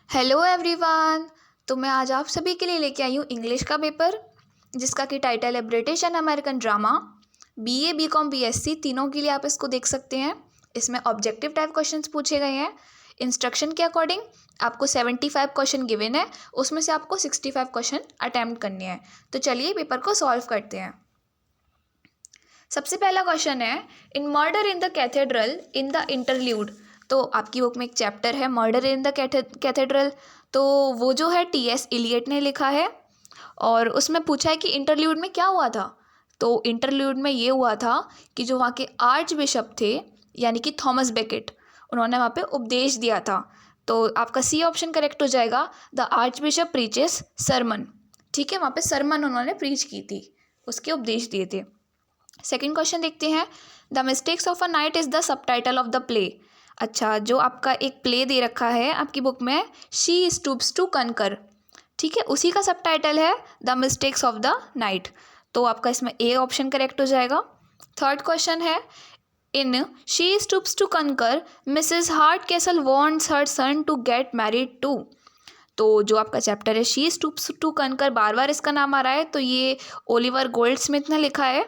Hello everyone. तो मैं आज आप सभी के लिए लेके आई हूँ इंग्लिश का पेपर, जिसका कि टाइटल है British and American drama. BA, BCom, BSc तीनों के लिए आप इसको देख सकते हैं। इसमें ऑब्जेक्टिव टाइप क्वेश्चंस पूछे गए हैं। इंस्ट्रक्शन के अकॉर्डिंग आपको 75 क्वेश्चन गिवन है, उसमें से आपको 65 क्वेश्चन अटैम्प्ट करने हैं। तो चलिए पेपर को सॉल्व करते हैं। सबसे पहला क्वेश्चन है, in murder in the cathedral in the interlude. तो आपकी बुक में एक चैप्टर है मर्डर इन द कैथेड्रल, तो वो जो है टी.एस. इलियट ने लिखा है। और उसमें पूछा है कि इंटरल्यूड में क्या हुआ था। तो इंटरल्यूड में ये हुआ था कि जो वहाँ के आर्च बिशप थे, यानी कि थॉमस बेकेट, उन्होंने वहाँ पे उपदेश दिया था। तो आपका सी ऑप्शन करेक्ट हो जाएगा, the archbishop preaches sermon. ठीक है, वहाँ पे सरमन उन्होंने प्रीच की थी, उसके उपदेश दिए थे। सेकेंड क्वेश्चन देखते हैं, the mistakes of a night is the subtitle of the play. अच्छा, जो आपका एक प्ले दे रखा है आपकी बुक में, शी स्टूप्स टू कनकर, ठीक है, उसी का सबटाइटल है the mistakes of the night. तो आपका इसमें ए ऑप्शन करेक्ट हो जाएगा। थर्ड क्वेश्चन है, in she stoops to conquer Mrs Hardcastle wants her son to get married to. तो जो आपका चैप्टर है शी स्टूप्स टू कनकर, बार बार इसका नाम आ रहा है, तो ये ओलिवर गोल्डस्मिथ ने लिखा है।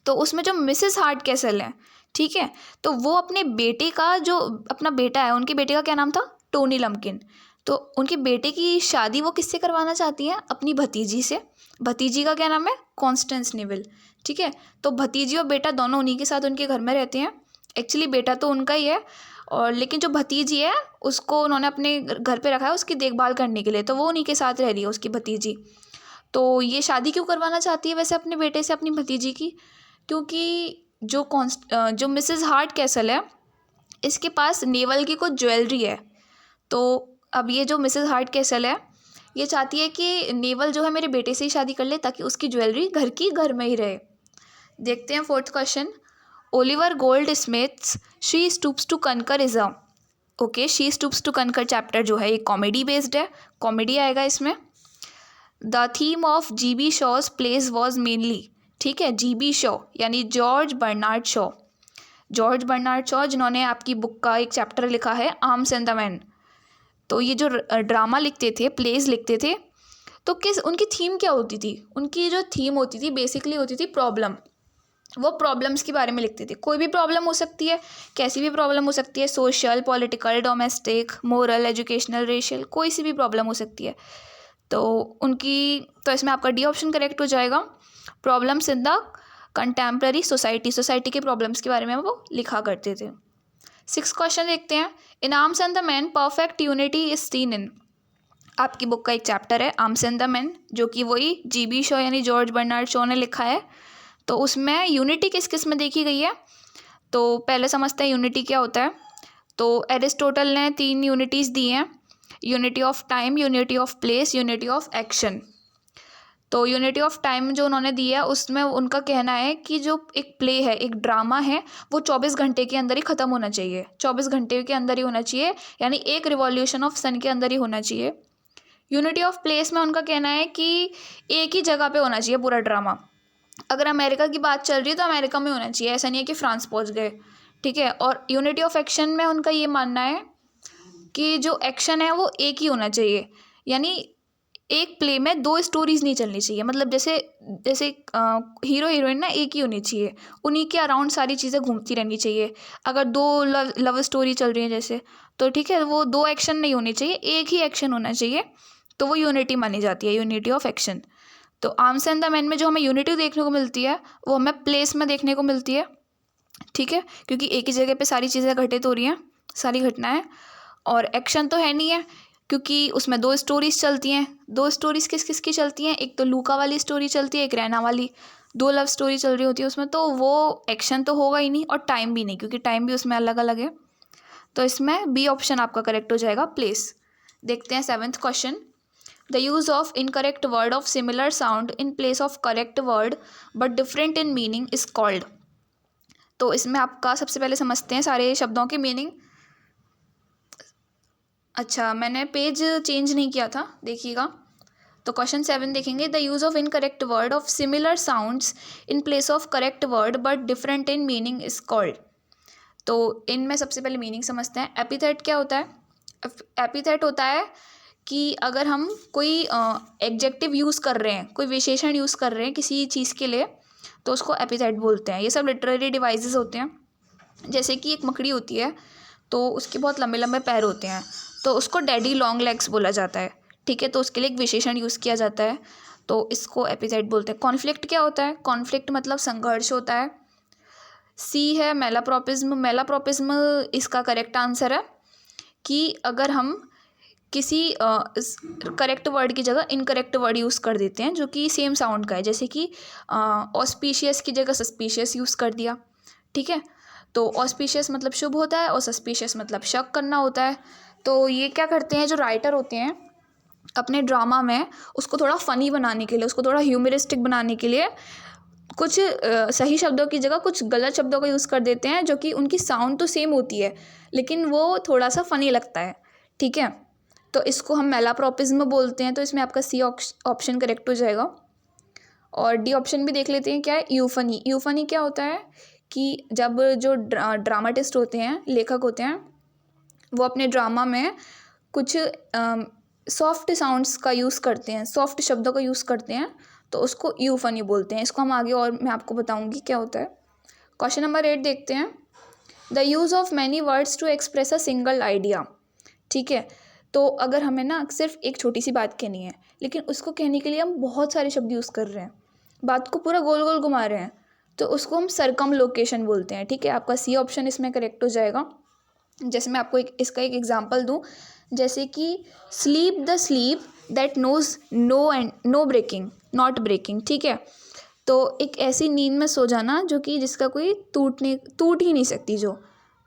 तो उसमें जो मिसेस हार्ट कैसल है, ठीक है, तो वो अपने बेटे का, जो अपना बेटा है, उनके बेटे का क्या नाम था, टोनी लम्किन। तो उनके बेटे की शादी वो किससे करवाना चाहती हैं, अपनी भतीजी से। भतीजी का क्या नाम है, कॉन्स्टेंस नेविल। ठीक है, तो भतीजी और बेटा दोनों उन्हीं के साथ उनके घर में रहते हैं। एक्चुअली बेटा तो उनका ही है, और लेकिन जो भतीजी है उसको उन्होंने अपने घर पे रखा है उसकी देखभाल करने के लिए, तो वो उन्हीं के साथ रह रही है, उसकी भतीजी। तो ये शादी क्यों करवाना चाहती है वैसे अपने बेटे से, अपनी भतीजी की? क्योंकि जो मिसेस हार्ट कैसल है, इसके पास नेवल की कुछ ज्वेलरी है। तो अब ये जो मिसेस हार्ट कैसल है, ये चाहती है कि नेवल जो है मेरे बेटे से ही शादी कर ले, ताकि उसकी ज्वेलरी घर में ही रहे। देखते हैं fourth question, Oliver Goldsmith's she stoops to conquer is a. Okay, she stoops to conquer chapter जो है ये कॉमेडी बेस्ड है, कॉमेडी आएगा इसमें। The theme of G B. Shaw's plays was mainly, ठीक है, जी.बी. शॉ यानी George Bernard Shaw. George Bernard Shaw जिन्होंने आपकी बुक का एक चैप्टर लिखा है आर्म्स एंड द मैन। तो ये जो ड्रामा लिखते थे, प्लेज लिखते थे, तो किस उनकी थीम क्या होती थी? उनकी जो थीम होती थी बेसिकली होती थी प्रॉब्लम। वो प्रॉब्लम्स के बारे में लिखते थे। कोई भी प्रॉब्लम हो सकती है, कैसी भी प्रॉब्लम हो सकती है, social, political, domestic, moral, educational, racial, कोई सी भी प्रॉब्लम हो सकती है। तो इसमें आपका डी ऑप्शन करेक्ट हो जाएगा, problems in the contemporary society के प्रॉब्लम्स के बारे में वो लिखा करते थे। सिक्स क्वेश्चन देखते हैं, in arms and the man perfect unity is seen in. आपकी बुक का एक चैप्टर है आर्म्स एंड द मैन, जो कि वही जी.बी. शॉ यानी जॉर्ज बर्नार्ड शॉ ने लिखा है। तो उसमें यूनिटी किस किस में देखी गई है? तो पहले समझते हैं यूनिटी क्या होता है। तो एरिस्टोटल ने 3 यूनिटीज़ दी हैं, unity of time, unity of place, unity of action. तो यूनिटी ऑफ टाइम जो उन्होंने दी है, उसमें उनका कहना है कि जो एक प्ले है, एक ड्रामा है, वो 24 घंटे के अंदर ही ख़त्म होना चाहिए, 24 घंटे के अंदर ही होना चाहिए, यानी एक रिवॉल्यूशन ऑफ सन के अंदर ही होना चाहिए। यूनिटी ऑफ प्लेस में उनका कहना है कि एक ही जगह पे होना चाहिए पूरा ड्रामा। अगर अमेरिका की बात चल रही है तो अमेरिका में होना चाहिए, ऐसा नहीं है कि फ्रांस पहुंच गए। ठीक है, और यूनिटी ऑफ एक्शन में उनका ये मानना है कि जो एक्शन है वो एक ही होना चाहिए, यानी एक प्ले में 2 स्टोरीज नहीं चलनी चाहिए। मतलब जैसे जैसे हीरो हीरोइन ना एक ही होनी चाहिए, उन्हीं के अराउंड सारी चीज़ें घूमती रहनी चाहिए। अगर 2 लव स्टोरी चल रही है जैसे, तो ठीक है, वो 2 एक्शन नहीं होनी चाहिए, एक ही एक्शन होना चाहिए, तो वो यूनिटी मानी जाती है, यूनिटी ऑफ एक्शन। तो आर्म्स एंड द मैन में जो हमें यूनिटी देखने को मिलती है, वो हमें प्लेस में देखने को मिलती है। ठीक है, क्योंकि एक ही जगह पे सारी चीज़ें घटित हो रही हैं, सारी घटनाएं। और एक्शन तो है नहीं है, क्योंकि उसमें 2 स्टोरीज चलती हैं। 2 स्टोरीज किस किस की चलती हैं? एक तो लूका वाली स्टोरी चलती है, एक रैना वाली। 2 लव स्टोरी चल रही होती है उसमें, तो वो एक्शन तो होगा ही नहीं, और टाइम भी नहीं, क्योंकि टाइम भी उसमें अलग अलग है। तो इसमें बी ऑप्शन आपका करेक्ट हो जाएगा, प्लेस। देखते हैं 7th question, the use of incorrect word of similar sound in place of correct word but different in meaning is called. तो इसमें आपका सबसे पहले समझते हैं सारे शब्दों के मीनिंग। अच्छा, मैंने पेज चेंज नहीं किया था, देखिएगा। तो क्वेश्चन 7 देखेंगे, the use of incorrect word of similar sounds in place of correct word but different in meaning is called. तो इनमें सबसे पहले मीनिंग समझते हैं। एपिथेट क्या होता है? एपिथेट होता है कि अगर हम कोई एडजेक्टिव यूज़ कर रहे हैं, कोई विशेषण यूज़ कर रहे हैं किसी चीज़ के लिए, तो उसको एपिथेट बोलते हैं। ये सब लिटरेरी डिवाइसेस होते हैं। जैसे कि एक मकड़ी होती है, तो उसके बहुत लंबे लंबे पैर होते हैं, तो उसको डैडी लॉन्ग लेग्स बोला जाता है। ठीक है, तो उसके लिए एक विशेषण यूज़ किया जाता है, तो इसको एपिथेट बोलते हैं। कॉन्फ्लिक्ट क्या होता है? कॉन्फ्लिक्ट मतलब संघर्ष होता है। सी है मेलाप्रोपिज्म। मेलाप्रोपिज्म इसका करेक्ट आंसर है कि अगर हम किसी करेक्ट वर्ड की जगह इनकरेक्ट वर्ड यूज़ कर देते हैं जो कि सेम साउंड का है, जैसे कि ऑस्पिशियस की जगह सस्पिशियस यूज़ कर दिया। ठीक है, तो ऑस्पिशियस मतलब शुभ होता है और सस्पिशियस मतलब शक करना होता है। तो ये क्या करते हैं जो राइटर होते हैं अपने ड्रामा में, उसको थोड़ा फ़नी बनाने के लिए, उसको थोड़ा ह्यूमरिस्टिक बनाने के लिए कुछ सही शब्दों की जगह कुछ गलत शब्दों का यूज़ कर देते हैं, जो कि उनकी साउंड तो सेम होती है लेकिन वो थोड़ा सा फ़नी लगता है। ठीक है, तो इसको हम मेलाप्रोपिज्म बोलते हैं। तो इसमें आपका सी ऑप्शन करेक्ट हो जाएगा। और डी ऑप्शन भी देख लेते हैं क्या है, यूफनी। यूफनी क्या होता है कि जब जो ड्रामाटिस्ट होते हैं, लेखक होते हैं, वो अपने ड्रामा में कुछ सॉफ्ट साउंड्स का यूज़ करते हैं, सॉफ्ट शब्दों का यूज़ करते हैं, तो उसको यूफनी बोलते हैं। इसको हम आगे और मैं आपको बताऊंगी क्या होता है। क्वेश्चन नंबर 8 देखते हैं। The use of many words to express a single idea. ठीक है, तो अगर हमें ना सिर्फ एक छोटी सी बात कहनी है, लेकिन उसको कहने के लिए हम बहुत सारे शब्द यूज़ कर रहे हैं, बात को पूरा गोल गोल घुमा रहे हैं, तो उसको हम सरकम लोकेशन बोलते हैं। ठीक है, आपका सी ऑप्शन इसमें करेक्ट हो जाएगा। जैसे मैं आपको इसका एक एग्जांपल दूं, जैसे कि sleep the sleep that knows no and no breaking not breaking. ठीक है, तो एक ऐसी नींद में सो जाना जो कि जिसका कोई टूट ही नहीं सकती जो,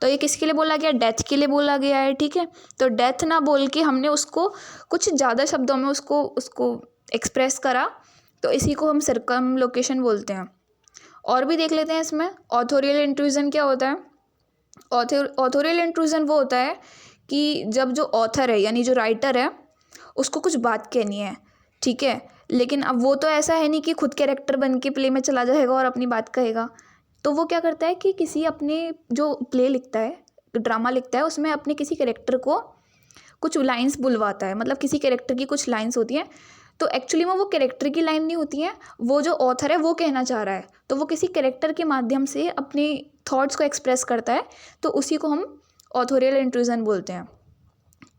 तो ये किसके लिए बोला गया? डेथ के लिए बोला गया है। ठीक है, तो डेथ ना बोल के हमने उसको कुछ ज़्यादा शब्दों में उसको उसको एक्सप्रेस करा, तो इसी को हम सरकम लोकेशन बोलते हैं। और भी देख लेते हैं इसमें। ऑथोरियल इंट्रूजन क्या होता है? ऑथोरियल इंट्रूजन वो होता है कि जब जो ऑथर है यानी जो राइटर है उसको कुछ बात कहनी है, ठीक है, लेकिन अब वो तो ऐसा है नहीं कि खुद कैरेक्टर बन के प्ले में चला जाएगा और अपनी बात कहेगा। तो वो क्या करता है कि किसी अपने जो प्ले लिखता है, ड्रामा लिखता है, उसमें अपने किसी कैरेक्टर को कुछ लाइंस बुलवाता है, मतलब किसी कैरेक्टर की कुछ लाइंस होती हैं, तो एक्चुअली में वो कैरेक्टर की लाइन नहीं होती हैं, वो जो ऑथर है वो कहना चाह रहा है, तो वो किसी कैरेक्टर के माध्यम से अपने थॉट्स को एक्सप्रेस करता है, तो उसी को हम ऑथोरियल इंट्रूजन बोलते हैं।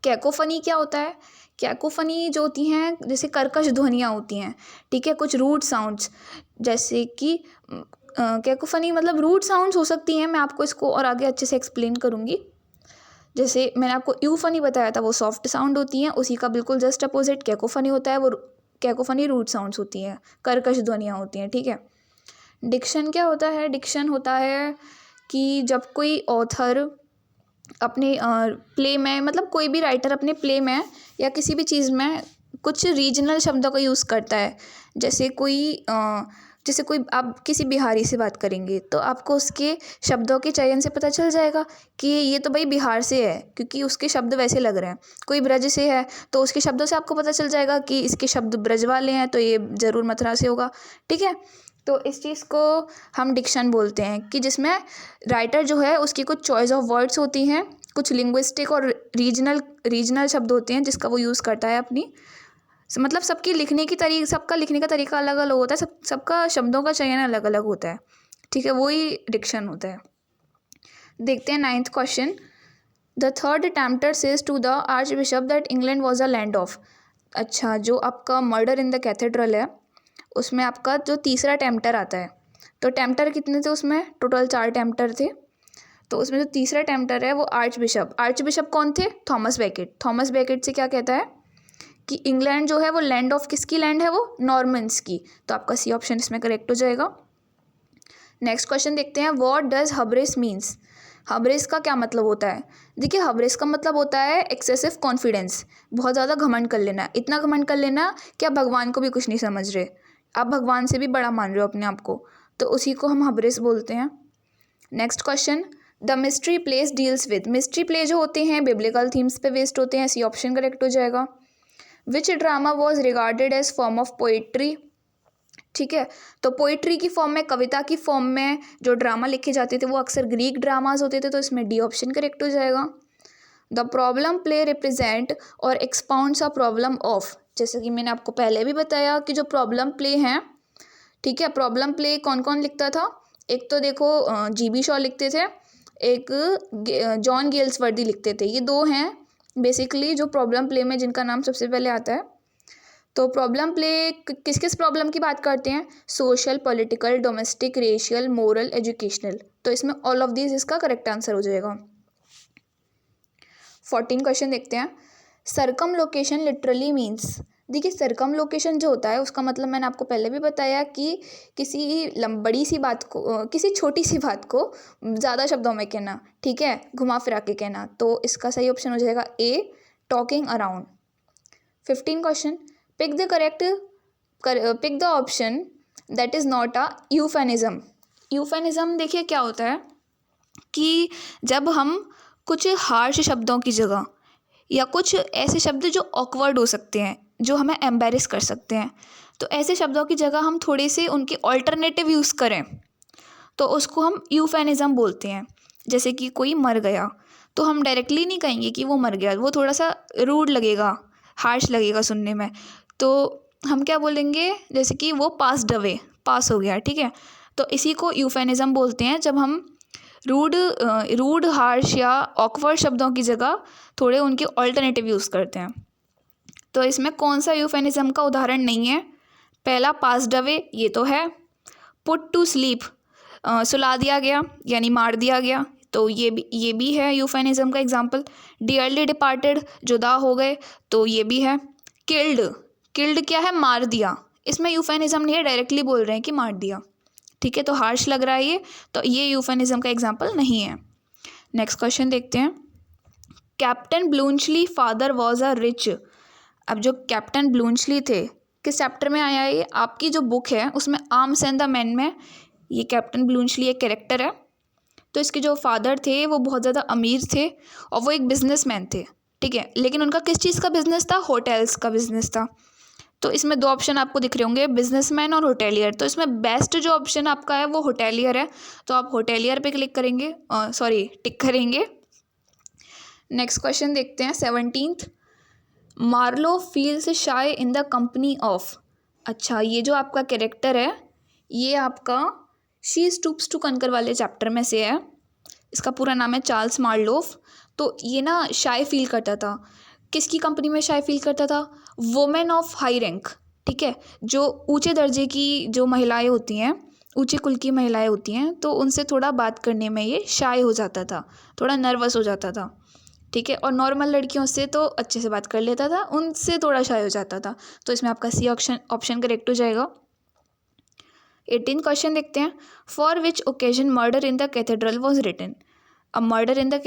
कैकोफनी क्या होता है? कैकोफनी जो होती हैं जैसे कर्कश ध्वनियाँ होती हैं, ठीक है, कुछ रूट साउंड्स, जैसे कि कैकोफनी मतलब रूट साउंड्स हो सकती हैं। मैं आपको इसको और आगे अच्छे से एक्सप्लेन करूँगी। जैसे मैंने आपको यूफनी बताया था, वो सॉफ्ट साउंड होती हैं, उसी का बिल्कुल जस्ट अपोजिट कैकोफनी होता है। वो कैकोफनी रूट साउंड्स होती हैं, कर्कश ध्वनियाँ होती हैं। ठीक है, डिक्शन क्या होता है? डिक्शन होता है कि जब कोई ऑथर अपने प्ले में, मतलब कोई भी राइटर अपने प्ले में या किसी भी चीज़ में कुछ रीजनल शब्दों का यूज़ करता है। जैसे कोई आप किसी बिहारी से बात करेंगे तो आपको उसके शब्दों के चयन से पता चल जाएगा कि ये तो भाई बिहार से है, क्योंकि उसके शब्द वैसे लग रहे हैं। कोई ब्रज से है तो उसके शब्दों से आपको पता चल जाएगा कि इसके शब्द ब्रज वाले हैं, तो ये ज़रूर मथुरा से होगा। ठीक है, तो इस चीज़ को हम डिक्शन बोलते हैं कि जिसमें राइटर जो है उसकी कुछ चॉइस ऑफ वर्ड्स होती हैं, कुछ लिंग्विस्टिक और रीजनल शब्द होते हैं जिसका वो यूज़ करता है अपनी, मतलब सबका लिखने का तरीका अलग अलग होता है, सबका शब्दों का चयन अलग अलग होता है। ठीक है, वही डिक्शन होता है। देखते हैं 9th question. The third tempter says to the archbishop that England was a land of. अच्छा, जो आपका मर्डर इन द कैथेड्रल है उसमें आपका जो तीसरा टेम्प्टर आता है, तो टेम्प्टर कितने थे उसमें? टोटल 4 टेम्प्टर थे। तो उसमें जो तीसरा टेम्प्टर है वो आर्च बिशप कौन थे? Thomas Beckett. थॉमस बेकेट से क्या कहता है कि इंग्लैंड जो है वो लैंड ऑफ किसकी लैंड है? वो नॉर्मन्स की। तो आपका सी ऑप्शन इसमें करेक्ट हो जाएगा। नेक्स्ट क्वेश्चन देखते हैं। What does hubris means? Hubris का क्या मतलब होता है? देखिए, हब्रिस का मतलब होता है एक्सेसिव कॉन्फिडेंस, बहुत ज़्यादा घमंड कर लेना, इतना घमंड कर लेना कि आप भगवान को भी कुछ नहीं समझ रहे, आप भगवान से भी बड़ा मान रहे हो अपने आप को, तो उसी को हम हब्रिस बोलते हैं। Next question. The mystery place deals with. Mystery play जो होते हैं बिब्लिकल थीम्स पे बेस्ड होते हैं, सी ऑप्शन करेक्ट हो जाएगा। Which drama was regarded as form of poetry? ठीक है, तो पोइट्री की फॉर्म में, कविता की फॉर्म में जो ड्रामा लिखे जाते थे वो अक्सर ग्रीक ड्रामाज होते थे, तो इसमें डी ऑप्शन करेक्ट हो जाएगा। द प्रॉब्लम प्ले रिप्रेजेंट और एक्सपाउंड्स अ प्रॉब्लम ऑफ, जैसे कि मैंने आपको पहले भी बताया कि जो प्रॉब्लम प्ले हैं, ठीक है, प्रॉब्लम प्ले कौन कौन लिखता था, एक तो देखो जीबी शॉ लिखते थे, एक जॉन गेल्सवर्दी लिखते थे। ये दो हैं बेसिकली जो प्रॉब्लम प्ले में जिनका नाम सबसे पहले आता है। तो प्रॉब्लम प्ले किस किस प्रॉब्लम की बात करते हैं, social, political, domestic, racial, moral, educational. तो इसमें ऑल ऑफ दीज इसका करेक्ट आंसर हो जाएगा। 14 क्वेश्चन देखते हैं। सरकम लोकेशन लिटरली मीन्स, देखिए सरकम लोकेशन जो होता है उसका मतलब मैंने आपको पहले भी बताया कि किसी बड़ी सी बात को किसी छोटी सी बात को ज़्यादा शब्दों में कहना, ठीक है, घुमा फिरा के कहना। तो इसका सही ऑप्शन हो जाएगा A, talking around. 15 question, pick the option that is not a euphemism. Euphemism देखिए क्या होता है कि जब हम कुछ हार्श शब्दों की जगह या कुछ ऐसे शब्द जो ऑकवर्ड हो सकते हैं, जो हमें एम्बेरस कर सकते हैं, तो ऐसे शब्दों की जगह हम थोड़े से उनके ऑल्टरनेटिव यूज़ करें तो उसको हम यूफेनिज्म बोलते हैं। जैसे कि कोई मर गया तो हम डायरेक्टली नहीं कहेंगे कि वो मर गया, वो थोड़ा सा रूड लगेगा, हार्श लगेगा सुनने में। तो हम क्या बोलेंगे, जैसे कि वो पास्ड अवे, पास हो गया, ठीक है। तो इसी को यूफेनिज्म बोलते हैं, जब हम रूड, हार्श या ऑकवर्ड शब्दों की जगह थोड़े उनके ऑल्टरनेटिव यूज़ करते हैं। तो इसमें कौन सा यूफेनिज्म का उदाहरण नहीं है, पहला पास्ड अवे ये तो है, पुट टू स्लीप सुला दिया गया यानी मार दिया गया, तो ये भी है यूफेनिज्म का एग्जाम्पल। डियरली डिपार्टेड जुदा हो गए, तो ये भी है। किल्ड क्या है, मार दिया, इसमें यूफेनिज्म नहीं है, डायरेक्टली बोल रहे हैं कि मार दिया, ठीक है, तो हार्श लग रहा है ये, तो ये यूफेनिज्म का एग्जाम्पल नहीं है। नेक्स्ट क्वेश्चन देखते हैं। Captain Bluntschli father was a rich. अब जो कैप्टन ब्लूंचली थे किस चैप्टर में आया है ये, आपकी जो बुक है उसमें आर्म्स एंड द मैन में ये कैप्टन ब्लूंचली एक कैरेक्टर है। तो इसके जो फादर थे वो बहुत ज़्यादा अमीर थे और वो एक बिजनेसमैन थे, ठीक है, लेकिन उनका किस चीज़ का बिजनेस था, होटल्स का बिजनेस था। तो इसमें दो ऑप्शन आपको दिख रहे होंगे, बिजनेसमैन और होटेलियर। तो इसमें बेस्ट जो ऑप्शन आपका है वो होटेलियर है, तो आप होटेलियर पे क्लिक करेंगे, टिक करेंगे। नेक्स्ट क्वेश्चन देखते हैं 17th। Marlow feels shy in the company of. अच्छा, ये जो आपका कैरेक्टर है ये आपका शी स्टूप्स टू कंकर वाले चैप्टर में से है। इसका पूरा नाम है चार्ल्स मार्लोफ। तो ये ना शाय फील करता था, किसकी कंपनी में शाय फील करता था, वुमेन ऑफ हाई रैंक, ठीक है, जो ऊंचे दर्जे की जो महिलाएं होती हैं, ऊंचे कुल की महिलाएं होती हैं, तो उनसे थोड़ा बात करने में ये शाय हो जाता था, थोड़ा नर्वस हो जाता था, ठीक है। और नॉर्मल लड़कियों से तो अच्छे से बात कर लेता था, उनसे थोड़ा शाय हो जाता था। तो इसमें आपका सी ऑप्शन करेक्ट हो जाएगा। 18 क्वेश्चन देखते हैं। For which occasion murder in the cathedral was written. अब मर्डर इन द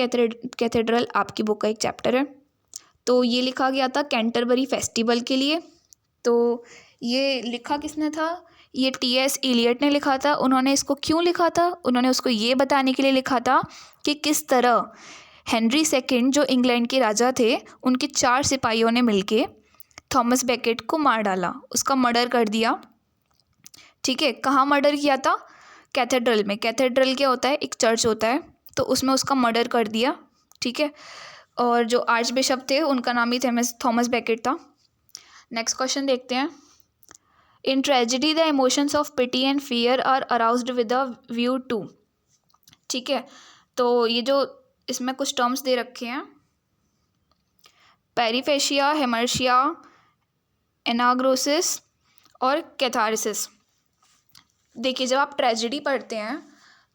कैथेड्रल आपकी बुक का एक चैप्टर है, तो ये लिखा गया था कैंटरबरी फेस्टिवल के लिए। तो ये लिखा किसने था, ये टी.एस. एलियट ने लिखा था। उन्होंने इसको क्यों लिखा था, उन्होंने उसको ये बताने के लिए लिखा था कि किस तरह हेनरी सेकंड जो इंग्लैंड के राजा थे, उनके 4 सिपाहियों ने मिलके थॉमस बेकेट को मार डाला, उसका मर्डर कर दिया, ठीक है। कहाँ मर्डर किया था, कैथेड्रल में। कैथेड्रल क्या होता है, एक चर्च होता है, तो उसमें उसका मर्डर कर दिया, ठीक है। और जो आर्च बिशप थे उनका नाम ही थॉमस बेकेट था। नेक्स्ट क्वेश्चन देखते हैं। In tragedy the emotions of pity and fear are aroused with a view to, ठीक है। तो ये जो इसमें कुछ टर्म्स दे रखे हैं, पेरिफेशिया, हेमर्शिया, एनाग्रोसिस और कैथारसिस। देखिए जब आप ट्रेजेडी पढ़ते हैं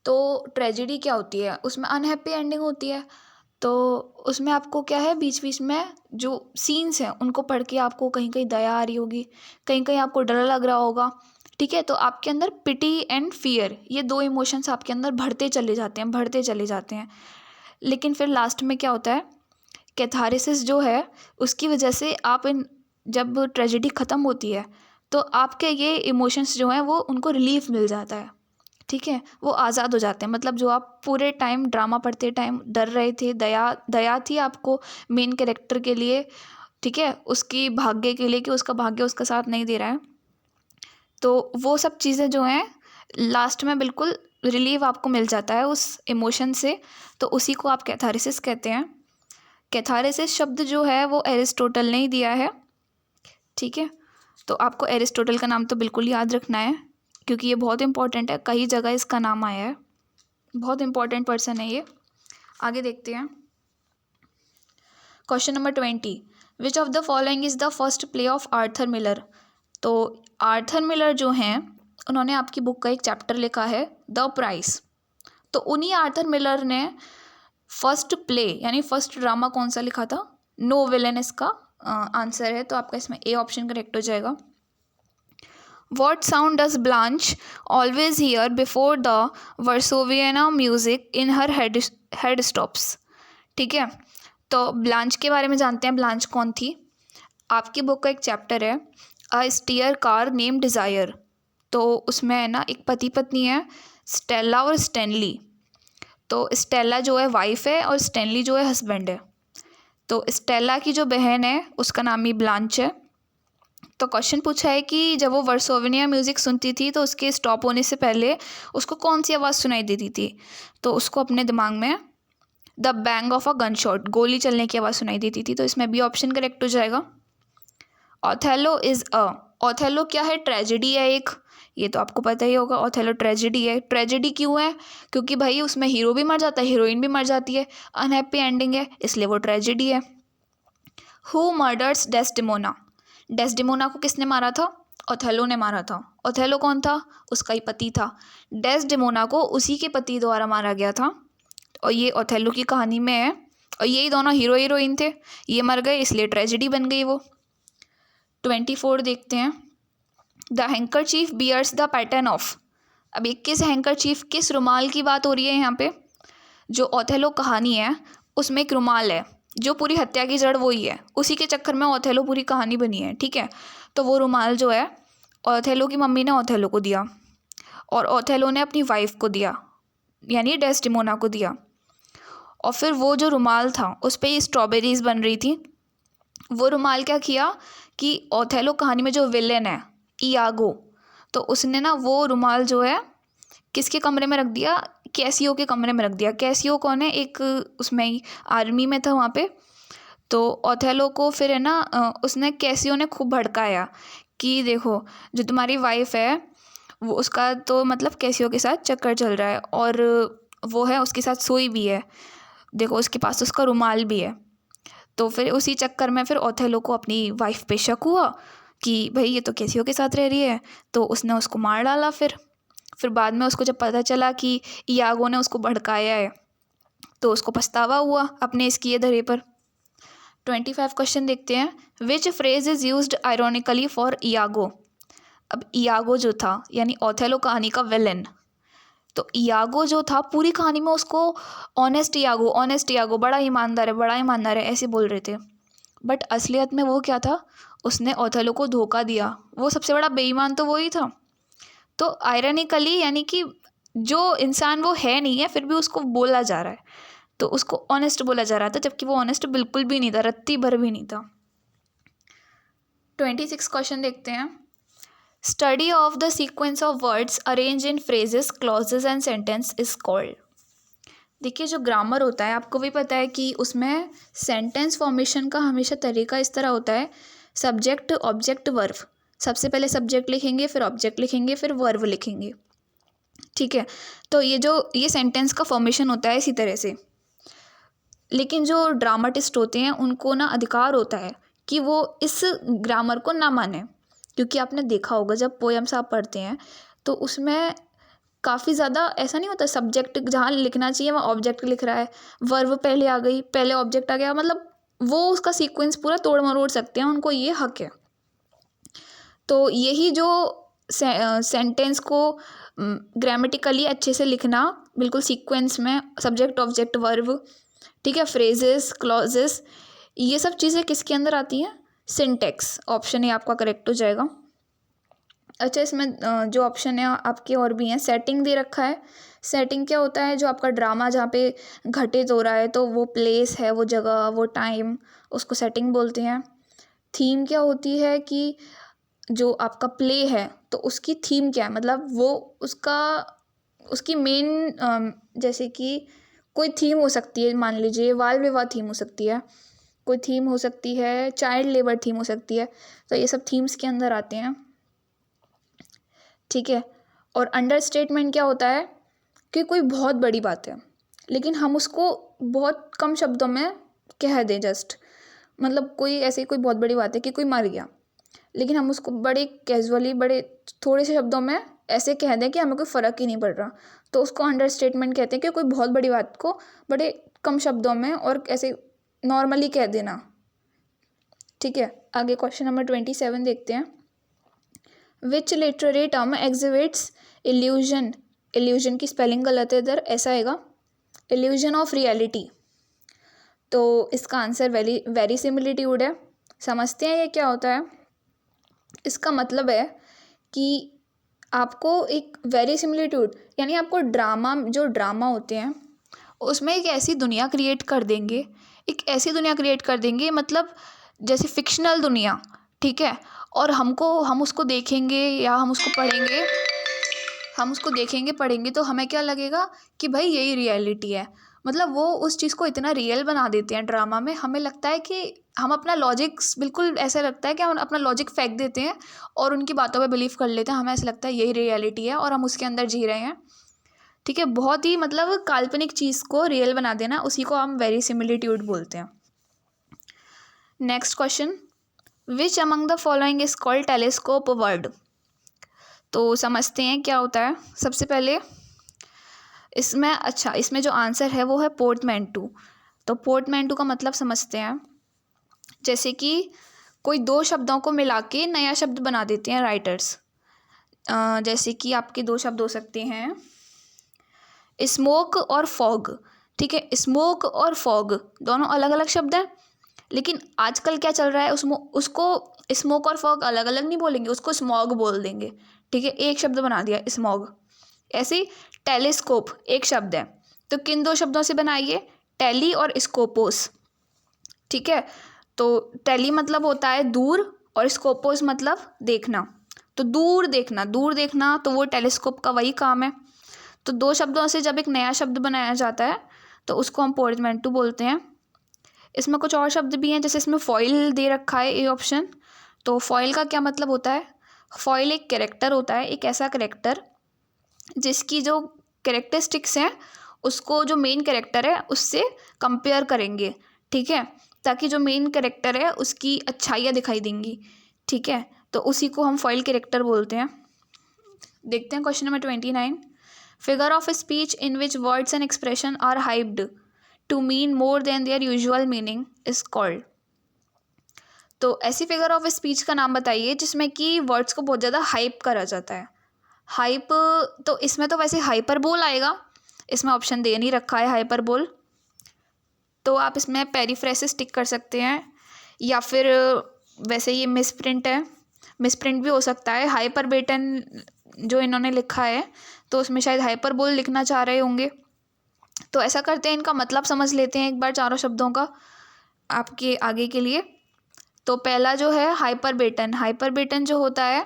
तो ट्रेजेडी क्या होती है, उसमें अनहैप्पी एंडिंग होती है। तो उसमें आपको क्या है, बीच बीच में जो सीन्स हैं उनको पढ़ के आपको कहीं कहीं दया आ रही होगी, कहीं कहीं आपको डर लग रहा होगा, ठीक है। तो आपके अंदर पिटी एंड फियर, ये दो इमोशंस आपके अंदर बढ़ते चले जाते हैं। लेकिन फिर लास्ट में क्या होता है, कैथारसिस जो है उसकी वजह से जब ट्रेजेडी ख़त्म होती है तो आपके ये इमोशंस जो हैं वो उनको रिलीफ मिल जाता है, ठीक है, वो आज़ाद हो जाते हैं। मतलब जो आप पूरे टाइम ड्रामा पढ़ते टाइम डर रहे थे, दया थी आपको मेन कैरेक्टर के लिए, ठीक है, उसकी भाग्य के लिए कि उसका भाग्य उसका साथ नहीं दे रहा है, तो वो सब चीज़ें जो हैं लास्ट में बिल्कुल रिलीव आपको मिल जाता है उस इमोशन से, तो उसी को आप कैथारसिस कहते हैं। कैथारेसिस शब्द जो है वो एरिस्टोटल ने ही दिया है, ठीक है। तो आपको एरिस्टोटल का नाम तो बिल्कुल याद रखना है क्योंकि ये बहुत इंपॉर्टेंट है, कई जगह इसका नाम आया है, बहुत इंपॉर्टेंट पर्सन है ये। आगे देखते हैं question number 20, which of the following is the first play of Arthur Miller. तो आर्थर मिलर जो हैं उन्होंने आपकी बुक का एक चैप्टर लिखा है द प्राइस। तो उन्हीं आर्थर मिलर ने फर्स्ट प्ले यानी फर्स्ट ड्रामा कौन सा लिखा था? नो विलेन इसका आंसर है, तो आपका इसमें ए ऑप्शन करेक्ट हो जाएगा। What sound does Blanche always hear before the Varsoviana music in her head stops? ठीक है, तो ब्लांच के बारे में जानते हैं। ब्लांच कौन थी? आपकी बुक का एक चैप्टर है अ स्टीयर कार नेम डिज़ायर। तो उसमें है ना एक पति पत्नी है, स्टेला और स्टैनली। तो स्टेला जो है वाइफ है और स्टैनली जो है हस्बैंड है। तो स्टेला की जो बहन है उसका नाम ही ब्लांच है। तो क्वेश्चन पूछा है कि जब वो वर्सोविनिया म्यूज़िक सुनती थी तो उसके स्टॉप होने से पहले उसको कौन सी आवाज़ सुनाई देती थी? तो उसको अपने दिमाग में the bang of a gun shot, गोली चलने की आवाज़ सुनाई देती थी। तो इसमें भी ऑप्शन करेक्ट हो जाएगा। ओथेलो इज़ अ, ओथेलो क्या है? ट्रेजेडी है एक, ये तो आपको पता ही होगा। ओथेलो ट्रेजेडी है। ट्रेजेडी क्यों है? क्योंकि भाई उसमें हीरो भी मर जाता है, हीरोइन भी मर जाती है, अनहैप्पी एंडिंग है, इसलिए वो ट्रेजेडी है। हु मर्डर्स डेस्टिमोना, डेस्टिमोना को किसने मारा था? ओथेलो ने मारा था। ओथेलो कौन था? उसका ही पति था। डेस्टिमोना को उसी के पति द्वारा मारा गया था और ये ओथेलो की कहानी में है। और यही दोनों हीरो हीरोइन थे, ये मर गए इसलिए ट्रेजेडी बन गई वो। 24 देखते हैं। The handkerchief bears the pattern of. अब ये किस हैंकरचीफ, किस रुमाल की बात हो रही है यहाँ पे? जो ओथेलो कहानी है उसमें एक रुमाल है, जो पूरी हत्या की जड़ वही है, उसी के चक्कर में ओथेलो पूरी कहानी बनी है, ठीक है। तो वो रुमाल जो है ओथेलो की मम्मी ने ओथेलो को दिया और ओथेलो ने अपनी वाइफ को दिया यानी डेस्टिमोना को दिया। और फिर वो जो रुमाल था उस पर ही स्ट्रॉबेरीज बन रही थी। वो रुमाल क्या किया कि ओथेलो कहानी में जो विलेन है इयागो, तो उसने ना वो रुमाल जो है किसके कमरे में रख दिया? कैसियो के कमरे में रख दिया। कैसियो कौन है? एक उसमें ही आर्मी में था वहाँ पे। तो ओथेलो को फिर है ना उसने कैसियो ने खूब भड़काया कि देखो जो तुम्हारी वाइफ है वो उसका तो मतलब कैसियो के साथ चक्कर चल रहा है और वो है उसके साथ सोई भी है, देखो उसके पास उसका रुमाल भी है। तो फिर उसी चक्कर में फिर ओथेलो को अपनी वाइफ पे शक हुआ कि भाई ये तो कैसियो के साथ रह रही है, तो उसने उसको मार डाला। फिर बाद में उसको जब पता चला कि इयागो ने उसको भड़काया है तो उसको पछतावा हुआ अपने इस किए धरे पर। 25 क्वेश्चन देखते हैं। Which phrase is used ironically for Iago. अब इयागो जो था यानी ओथेलो कहानी का विलेन, तो इयागो जो था पूरी कहानी में उसको ऑनेस्ट इयागो, बड़ा ईमानदार है ऐसे बोल रहे थे। बट असलियत में वो क्या था? उसने ओथेलो को धोखा दिया, वो सबसे बड़ा बेईमान तो वही था। तो आयरनिकली यानी कि जो इंसान वो है नहीं है फिर भी उसको बोला जा रहा है, तो उसको ऑनेस्ट बोला जा रहा था, जबकि वो ऑनेस्ट बिल्कुल भी नहीं था, रत्ती भर भी नहीं था। 26 क्वेश्चन देखते हैं। Study of the sequence of words arrange in phrases clauses and sentence is called. देखिए जो ग्रामर होता है आपको भी पता है कि उसमें सेंटेंस फॉर्मेशन का हमेशा तरीका इस तरह होता है, सब्जेक्ट ऑब्जेक्ट वर्ब। सबसे पहले सब्जेक्ट लिखेंगे, फिर ऑब्जेक्ट लिखेंगे, फिर वर्ब लिखेंगे, ठीक है। तो ये सेंटेंस का फॉर्मेशन होता है इसी तरह से। लेकिन जो ड्रामाटिस्ट होते हैं उनको ना अधिकार होता है कि वो इस ग्रामर को ना माने, क्योंकि आपने देखा होगा जब पोएम्स आप पढ़ते हैं तो उसमें काफ़ी ज़्यादा ऐसा नहीं होता, सब्जेक्ट जहाँ लिखना चाहिए वहाँ ऑब्जेक्ट लिख रहा है, वर्ब पहले आ गई, पहले ऑब्जेक्ट आ गया, मतलब वो उसका सीक्वेंस पूरा तोड़ मरोड़ सकते हैं, उनको ये हक है। तो यही जो सेंटेंस को ग्रामेटिकली अच्छे से लिखना बिल्कुल सीक्वेंस में, सब्जेक्ट ऑब्जेक्ट वर्ब, ठीक है, फ्रेजेस क्लॉजेस, ये सब चीज़ें किसके अंदर आती हैं? सिंटेक्स। ऑप्शन ए आपका करेक्ट हो जाएगा। अच्छा इसमें जो ऑप्शन है आपके और भी हैं। सेटिंग दे रखा है। सेटिंग क्या होता है? जो आपका ड्रामा जहाँ पे घटित हो रहा है तो वो प्लेस है, वो जगह, वो टाइम, उसको सेटिंग बोलते हैं। थीम क्या होती है कि जो आपका प्ले है तो उसकी थीम क्या है, मतलब वो उसकी मेन, जैसे कि कोई थीम हो सकती है, मान लीजिए बाल विवाह थीम हो सकती है, कोई थीम हो सकती है, चाइल्ड लेबर थीम हो सकती है, तो ये सब थीम्स के अंदर आते हैं, ठीक है। और अंडर स्टेटमेंट क्या होता है कि कोई बहुत बड़ी बात है लेकिन हम उसको बहुत कम शब्दों में कह दें, जस्ट मतलब कोई ऐसी कोई बहुत बड़ी बात है कि कोई मर गया, लेकिन हम उसको बड़े कैजुअली, बड़े थोड़े से शब्दों में ऐसे कह दें कि हमें कोई फ़र्क ही नहीं पड़ रहा, तो उसको अंडर स्टेटमेंट कहते हैं कि कोई बहुत बड़ी बात को बड़े कम शब्दों में और ऐसे नॉर्मली कह देना, ठीक है। आगे क्वेश्चन नंबर 27 देखते हैं। विच literary term exhibits illusion, illusion की स्पेलिंग गलत है इधर, ऐसा आएगा इल्यूजन ऑफ रियलिटी। तो इसका आंसर वेरी सिमिलिट्यूड है। समझते हैं ये क्या होता है। इसका मतलब है कि आपको एक वेरी सिमिलिट्यूड यानी आपको ड्रामा, जो ड्रामा होते हैं उसमें एक ऐसी दुनिया क्रिएट कर देंगे, एक ऐसी दुनिया क्रिएट कर देंगे, मतलब जैसे फिक्शनल दुनिया, ठीक है। और हम उसको देखेंगे या हम उसको पढ़ेंगे, हम उसको देखेंगे पढ़ेंगे तो हमें क्या लगेगा कि भाई यही रियलिटी है। मतलब वो उस चीज़ को इतना रियल बना देते हैं ड्रामा में, हमें लगता है कि हम अपना लॉजिक, बिल्कुल ऐसा लगता है कि हम अपना लॉजिक फेंक देते हैं और उनकी बातों पे बिलीव कर लेते हैं। हमें ऐसा लगता है यही रियलिटी है और हम उसके अंदर जी रहे हैं, ठीक है। बहुत ही मतलब काल्पनिक चीज़ को रियल बना देना, उसी को हम वेरी सिमिलिट्यूड बोलते हैं। Next question, which among the following is called telescope word. तो समझते हैं क्या होता है। सबसे पहले इसमें जो आंसर है वो है पोर्टमैंटू। तो पोर्टमैंटू का मतलब समझते हैं, जैसे कि कोई दो शब्दों को मिला के नया शब्द बना देते हैं राइटर्स। जैसे कि आपके दो शब्द हो सकते हैं स्मोक और फॉग, ठीक है। स्मोक और फॉग दोनों अलग अलग शब्द हैं, लेकिन आजकल क्या चल रहा है, उसको स्मोक और फॉग अलग अलग नहीं बोलेंगे, उसको स्मॉग बोल देंगे, ठीक है। एक शब्द बना दिया स्मॉग। ऐसे ही टेलीस्कोप एक शब्द है, तो किन दो शब्दों से बनाइए, टेली और स्कोपोस, ठीक है। तो टेली मतलब होता है दूर और स्कोपोस मतलब देखना, तो दूर देखना तो वो टेलीस्कोप का वही काम है। तो दो शब्दों से जब एक नया शब्द बनाया जाता है तो उसको हम पोर्टमैंटू बोलते हैं। इसमें कुछ और शब्द भी हैं, जैसे इसमें फॉइल दे रखा है, ए ऑप्शन। तो फॉइल का क्या मतलब होता है, फॉइल एक कैरेक्टर होता है, एक ऐसा कैरेक्टर जिसकी जो कैरेक्टरिस्टिक्स हैं उसको जो मेन कैरेक्टर है उससे कंपेयर करेंगे, ठीक है, ताकि जो मेन कैरेक्टर है उसकी अच्छाइयाँ दिखाई देंगी, ठीक है। तो उसी को हम फॉइल कैरेक्टर बोलते हैं। देखते हैं question number 29। Figure of speech in which words and expression are hyped to mean more than their usual meaning is called. तो ऐसी फिगर ऑफ स्पीच का नाम बताइए जिसमें कि वर्ड्स को बहुत ज़्यादा हाइप करा जाता है। हाइप, तो इसमें तो वैसे हाइपरबोल आएगा, इसमें ऑप्शन दे नहीं रखा है हाइपरबोल, तो आप इसमें पेरीफ्रेसिस टिक कर सकते हैं, या फिर वैसे ये मिसप्रिंट है, मिसप्रिंट भी हो सकता है। हाइपरबेटन जो इन्होंने लिखा है तो उसमें शायद हाइपरबोल लिखना चाह रहे होंगे। तो ऐसा करते हैं, इनका मतलब समझ लेते हैं एक बार चारों शब्दों का आपके आगे के लिए। तो पहला जो है हाइपरबेटन, हाइपरबेटन जो होता है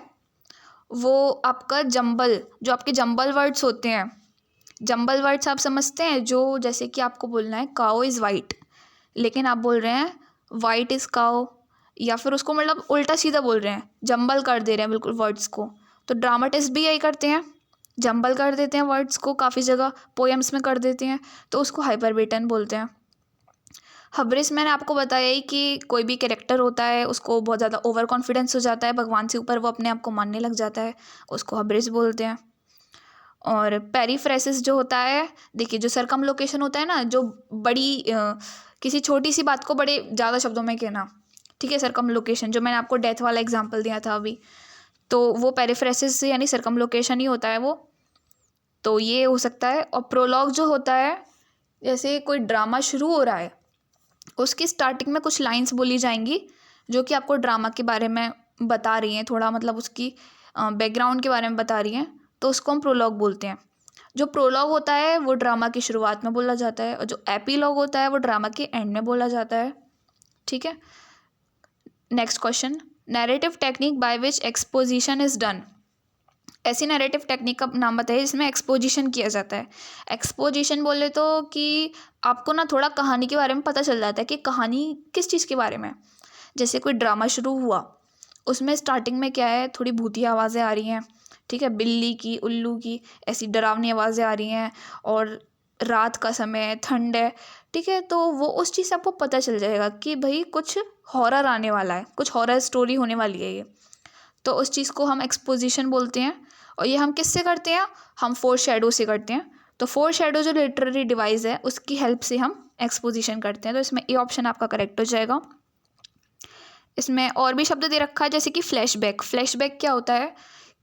वो आपका जंबल, जो आपके जंबल वर्ड्स होते हैं, जंबल वर्ड्स आप समझते हैं, जो जैसे कि आपको बोलना है काओ इज़ वाइट, लेकिन आप बोल रहे हैं वाइट इज़ काओ, या फिर उसको मतलब उल्टा सीधा बोल रहे हैं, जंबल कर दे रहे हैं बिल्कुल वर्ड्स को। तो ड्रामाटिस्ट भी यही करते हैं, जंबल कर देते हैं वर्ड्स को, काफ़ी जगह पोएम्स में कर देते हैं, तो उसको हाइपरबेटन बोलते हैं। हब्रिस मैंने आपको बताया ही कि कोई भी कैरेक्टर होता है उसको बहुत ज़्यादा ओवर कॉन्फिडेंस हो जाता है भगवान से ऊपर, वो अपने आप को मानने लग जाता है, उसको हब्रिस बोलते हैं। और पेरीफ्रेसिस जो होता है, देखिए जो सरकमलोकेशन होता है ना, जो बड़ी किसी छोटी सी बात को बड़े ज़्यादा शब्दों में कहना, ठीक है, सरकमलोकेशन, जो मैंने आपको डेथ वाला एग्जांपल दिया था अभी, तो वो पेरीफ्रेसिस यानी सरकमलोकेशन ही होता है वो। तो ये हो सकता है। और प्रोलॉग जो होता है, जैसे कोई ड्रामा शुरू हो रहा है, उसकी स्टार्टिंग में कुछ लाइंस बोली जाएंगी जो कि आपको ड्रामा के बारे में बता रही हैं, थोड़ा मतलब उसकी बैकग्राउंड के बारे में बता रही हैं, तो उसको हम प्रोलॉग बोलते हैं। जो प्रोलॉग होता है वो ड्रामा की शुरुआत में बोला जाता है, और जो एपीलॉग होता है वो ड्रामा के एंड में बोला जाता है, ठीक है। Next question, narrative technique by which exposition is done. ऐसी नैरेटिव टेक्निक का नाम बताइए जिसमें एक्सपोजिशन किया जाता है। एक्सपोजिशन बोले तो कि आपको ना थोड़ा कहानी के बारे में पता चल जाता है कि कहानी किस चीज़ के बारे में है। जैसे कोई ड्रामा शुरू हुआ, उसमें स्टार्टिंग में क्या है, थोड़ी भूतिया आवाज़ें आ रही हैं, ठीक है, बिल्ली की, उल्लू की, ऐसी डरावनी आवाज़ें आ रही हैं, और रात का समय है, ठंड है, ठीक है, तो वो उस चीज़ से आपको पता चल जाएगा कि भाई कुछ हॉरर आने वाला है, कुछ हॉरर स्टोरी होने वाली है ये। तो उस चीज़ को हम एक्सपोजिशन बोलते हैं। और ये हम किससे करते हैं, हम फोर शेडो से करते हैं। तो फोर शेडो जो लिटरेरी डिवाइस है उसकी हेल्प से हम एक्सपोजिशन करते हैं। तो इसमें ए ऑप्शन आपका करेक्ट हो जाएगा। इसमें और भी शब्द दे रखा है, जैसे कि फ्लैशबैक। फ्लैशबैक क्या होता है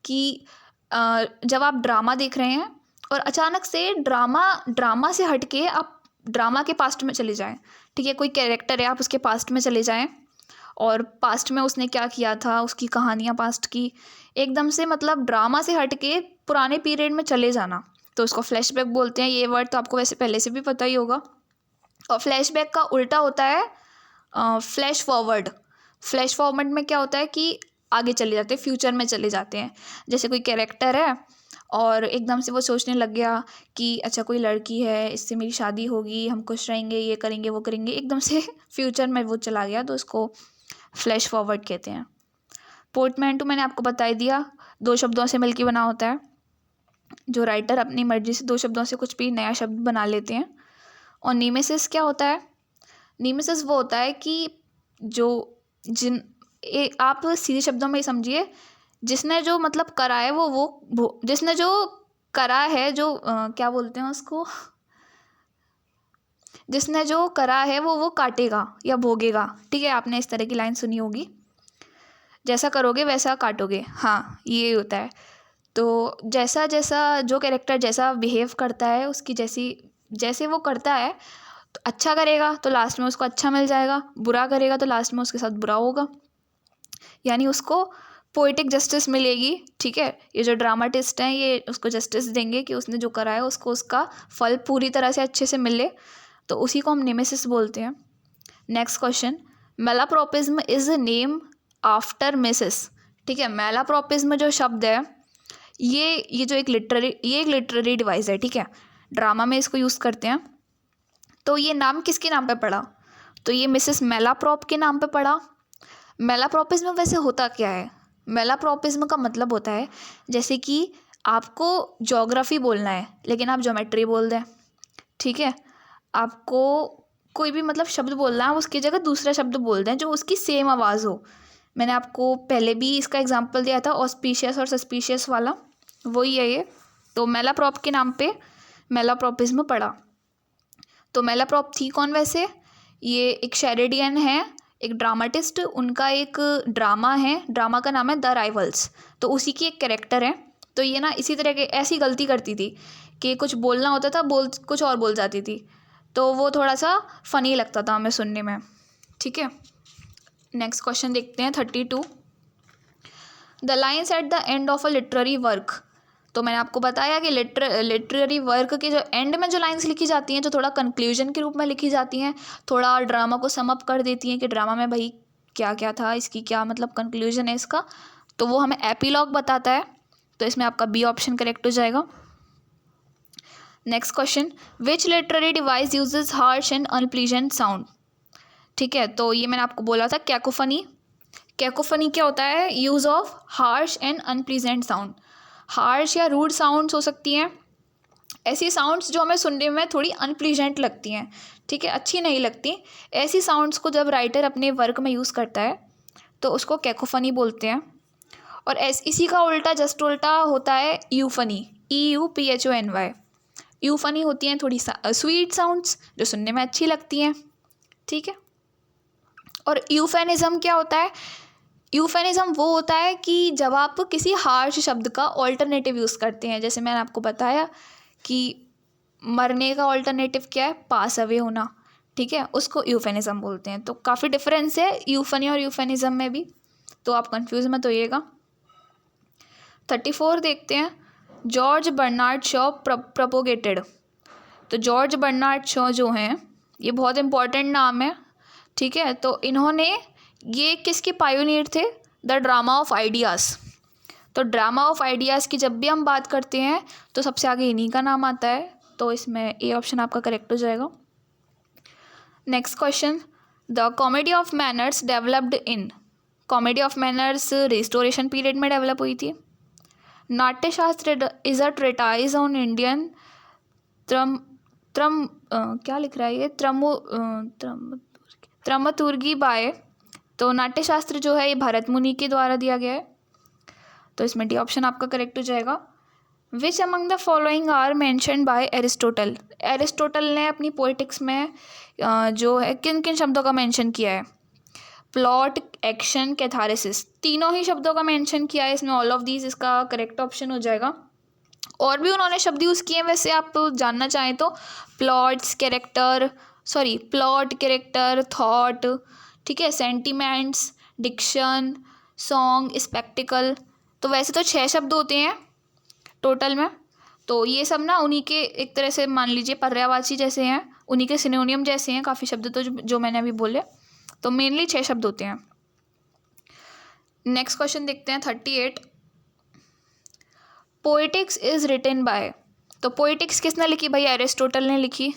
कि जब आप ड्रामा देख रहे हैं और अचानक से ड्रामा से हटके आप ड्रामा के पास्ट में चले जाएं, ठीक है, कोई कैरेक्टर है, आप उसके पास्ट में चले जाएं और पास्ट में उसने क्या किया था, उसकी कहानियाँ पास्ट की, एकदम से मतलब ड्रामा से हट के पुराने पीरियड में चले जाना, तो उसको फ्लैशबैक बोलते हैं। ये वर्ड तो आपको वैसे पहले से भी पता ही होगा। और फ्लैशबैक का उल्टा होता है फ्लैश फॉरवर्ड। फ्लैश फॉरवर्ड में क्या होता है कि आगे चले जाते हैं, फ्यूचर में चले जाते हैं। जैसे कोई कैरेक्टर है और एकदम से वो सोचने लग गया कि अच्छा कोई लड़की है, इससे मेरी शादी होगी, हम खुश रहेंगे, ये करेंगे वो करेंगे, एकदम से फ्यूचर में वो चला गया, तो उसको फ्लैश फॉरवर्ड कहते हैं। पोर्टमैंटो मैंने आपको बता ही दिया, 2 शब्दों से मिलकर बना होता है। जो राइटर अपनी मर्जी से 2 शब्दों से कुछ भी नया शब्द बना लेते हैं। और नेमेसिस क्या होता है, नेमेसिस वो होता है कि आप सीधे शब्दों में समझिए, जिसने जो मतलब करा है वो जिसने जो करा है, क्या बोलते हैं उसको, जिसने जो करा है वो काटेगा या भोगेगा, ठीक है, आपने इस तरह की लाइन सुनी होगी, जैसा करोगे वैसा काटोगे, हाँ ये होता है। तो जैसा जैसा जो कैरेक्टर जैसा बिहेव करता है, उसकी जैसे वो करता है, तो अच्छा करेगा तो लास्ट में उसको अच्छा मिल जाएगा, बुरा करेगा तो लास्ट में उसके साथ बुरा होगा, यानी उसको पोएटिक जस्टिस मिलेगी, ठीक है। ये जो ड्रामाटिस्ट हैं ये उसको जस्टिस देंगे कि उसने जो करा है उसको उसका फल पूरी तरह से अच्छे से मिले, तो उसी को हम नेमेसिस बोलते हैं। Next question, मेलाप्रोपिज्म is name after Mrs, ठीक है। मेलाप्रोपिज्म जो शब्द है ये जो एक लिटरेरी डिवाइस है, ठीक है, ड्रामा में इसको यूज़ करते हैं। तो ये नाम किसके नाम पे पड़ा, तो ये मिसेस मेलाप्रॉप के नाम पे पड़ा। मेलाप्रोपिज्म वैसे होता क्या है, मेलाप्रोपिज्म का मतलब होता है जैसे कि आपको ज्योग्राफी बोलना है लेकिन आप ज्योमेट्री बोल दें, ठीक है, आपको कोई भी मतलब शब्द बोलना है, उसकी जगह दूसरा शब्द बोल दें जो उसकी सेम आवाज़ हो। मैंने आपको पहले भी इसका एग्जांपल दिया था, ऑस्पिशियस और सस्पिशियस वाला, वही है ये। तो मेलाप्रॉप के नाम पे मेलाप्रोपिज्म पड़ा। तो मेलाप्रॉप थी कौन वैसे, ये एक शेरिडियन है, एक ड्रामाटिस्ट, उनका एक ड्रामा है, ड्रामा का नाम है द राइवल्स, तो उसी की एक कैरेक्टर है। तो ये ना इसी तरह के ऐसी गलती करती थी कि कुछ बोलना होता था, कुछ और बोल जाती थी, तो वो थोड़ा सा फ़नी लगता था हमें सुनने में, ठीक है। नेक्स्ट क्वेश्चन देखते हैं 32, the lines at the end of a literary work. तो मैंने आपको बताया कि लिटरेरी वर्क के जो एंड में जो लाइंस लिखी जाती हैं, जो थोड़ा कंक्लूजन के रूप में लिखी जाती हैं, थोड़ा ड्रामा को सम अप कर देती हैं कि ड्रामा में भाई क्या क्या था, इसकी क्या मतलब कंक्लूजन है इसका, तो वो हमें एपीलॉग बताता है। तो इसमें आपका बी ऑप्शन करेक्ट हो जाएगा। Next question, which literary device uses harsh and unpleasant sound, ठीक है। तो ये मैंने आपको बोला था कैकोफनी। कैकोफनी क्या होता है, use of harsh and unpleasant sound. Harsh या रूड साउंड्स हो सकती हैं, ऐसी साउंड्स जो हमें सुनने में थोड़ी अनप्लीजेंट लगती हैं, ठीक है, अच्छी नहीं लगती, ऐसी साउंड्स को जब राइटर अपने वर्क में यूज़ करता है तो उसको कैकोफनी बोलते हैं। और इसी का उल्टा, जस्ट उल्टा होता है यूफनी, EUPHONY। यूफनी होती हैं थोड़ी स्वीट साउंड्स जो सुनने में अच्छी लगती हैं, ठीक है। और यूफेनिज्म क्या होता है, यूफेनिज्म वो होता है कि जब आप किसी हार्श शब्द का ऑल्टरनेटिव यूज़ करते हैं, जैसे मैंने आपको बताया कि मरने का ऑल्टरनेटिव क्या है, पास अवे होना, ठीक है, उसको यूफेनिज्म बोलते हैं। तो काफ़ी डिफरेंस है यूफनी और यूफेनिज्म में भी, तो आप कंफ्यूज मत होइएगा। 34 देखते हैं, जॉर्ज बर्नार्ड शॉ प्रोपोगेटेड। तो जॉर्ज बर्नार्ड शॉ जो हैं ये बहुत इंपॉर्टेंट नाम है, ठीक है। तो इन्होंने ये किसके पायोनियर थे, द ड्रामा ऑफ आइडियाज़। तो ड्रामा ऑफ आइडियाज़ की जब भी हम बात करते हैं तो सबसे आगे इन्हीं का नाम आता है, तो इसमें ए ऑप्शन आपका करेक्ट हो जाएगा। Next question, the comedy of manners developed in, comedy of manners restoration period में डेवलप हुई थी। Natyashastra is a treatise on Indian क्या लिख रहा है ये, त्रमतुर्गी बाय, तो नाट्यशास्त्र जो है ये भरत मुनि के द्वारा दिया गया है, तो इसमें डी ऑप्शन आपका करेक्ट हो जाएगा। Which among the following are mentioned by Aristotle, Aristotle ने अपनी पोएटिक्स में जो है किन किन शब्दों का मेंशन किया है, प्लॉट, एक्शन, कैथारेसिस, तीनों ही शब्दों का मेंशन किया है इसमें, ऑल ऑफ दीज इसका करेक्ट ऑप्शन हो जाएगा। और भी उन्होंने शब्द यूज़ किए हैं वैसे, आप जानना चाहें तो प्लॉट, कैरेक्टर, थॉट, ठीक है, सेंटिमेंट्स, डिक्शन, सॉन्ग, स्पेक्टिकल, तो वैसे तो 6 शब्द होते हैं टोटल में, तो ये सब ना उन्हीं के एक तरह से मान लीजिए पर्यायवाची जैसे हैं, उन्हीं के सिनोनियम जैसे हैं काफ़ी शब्द, तो जो मैंने अभी बोले, तो मेनली 6 शब्द होते हैं। नेक्स्ट क्वेश्चन देखते हैं 38, पोएटिक्स इज़ रिटन बाय, तो पोएटिक्स किसने लिखी भाई, एरिस्टोटल ने लिखी।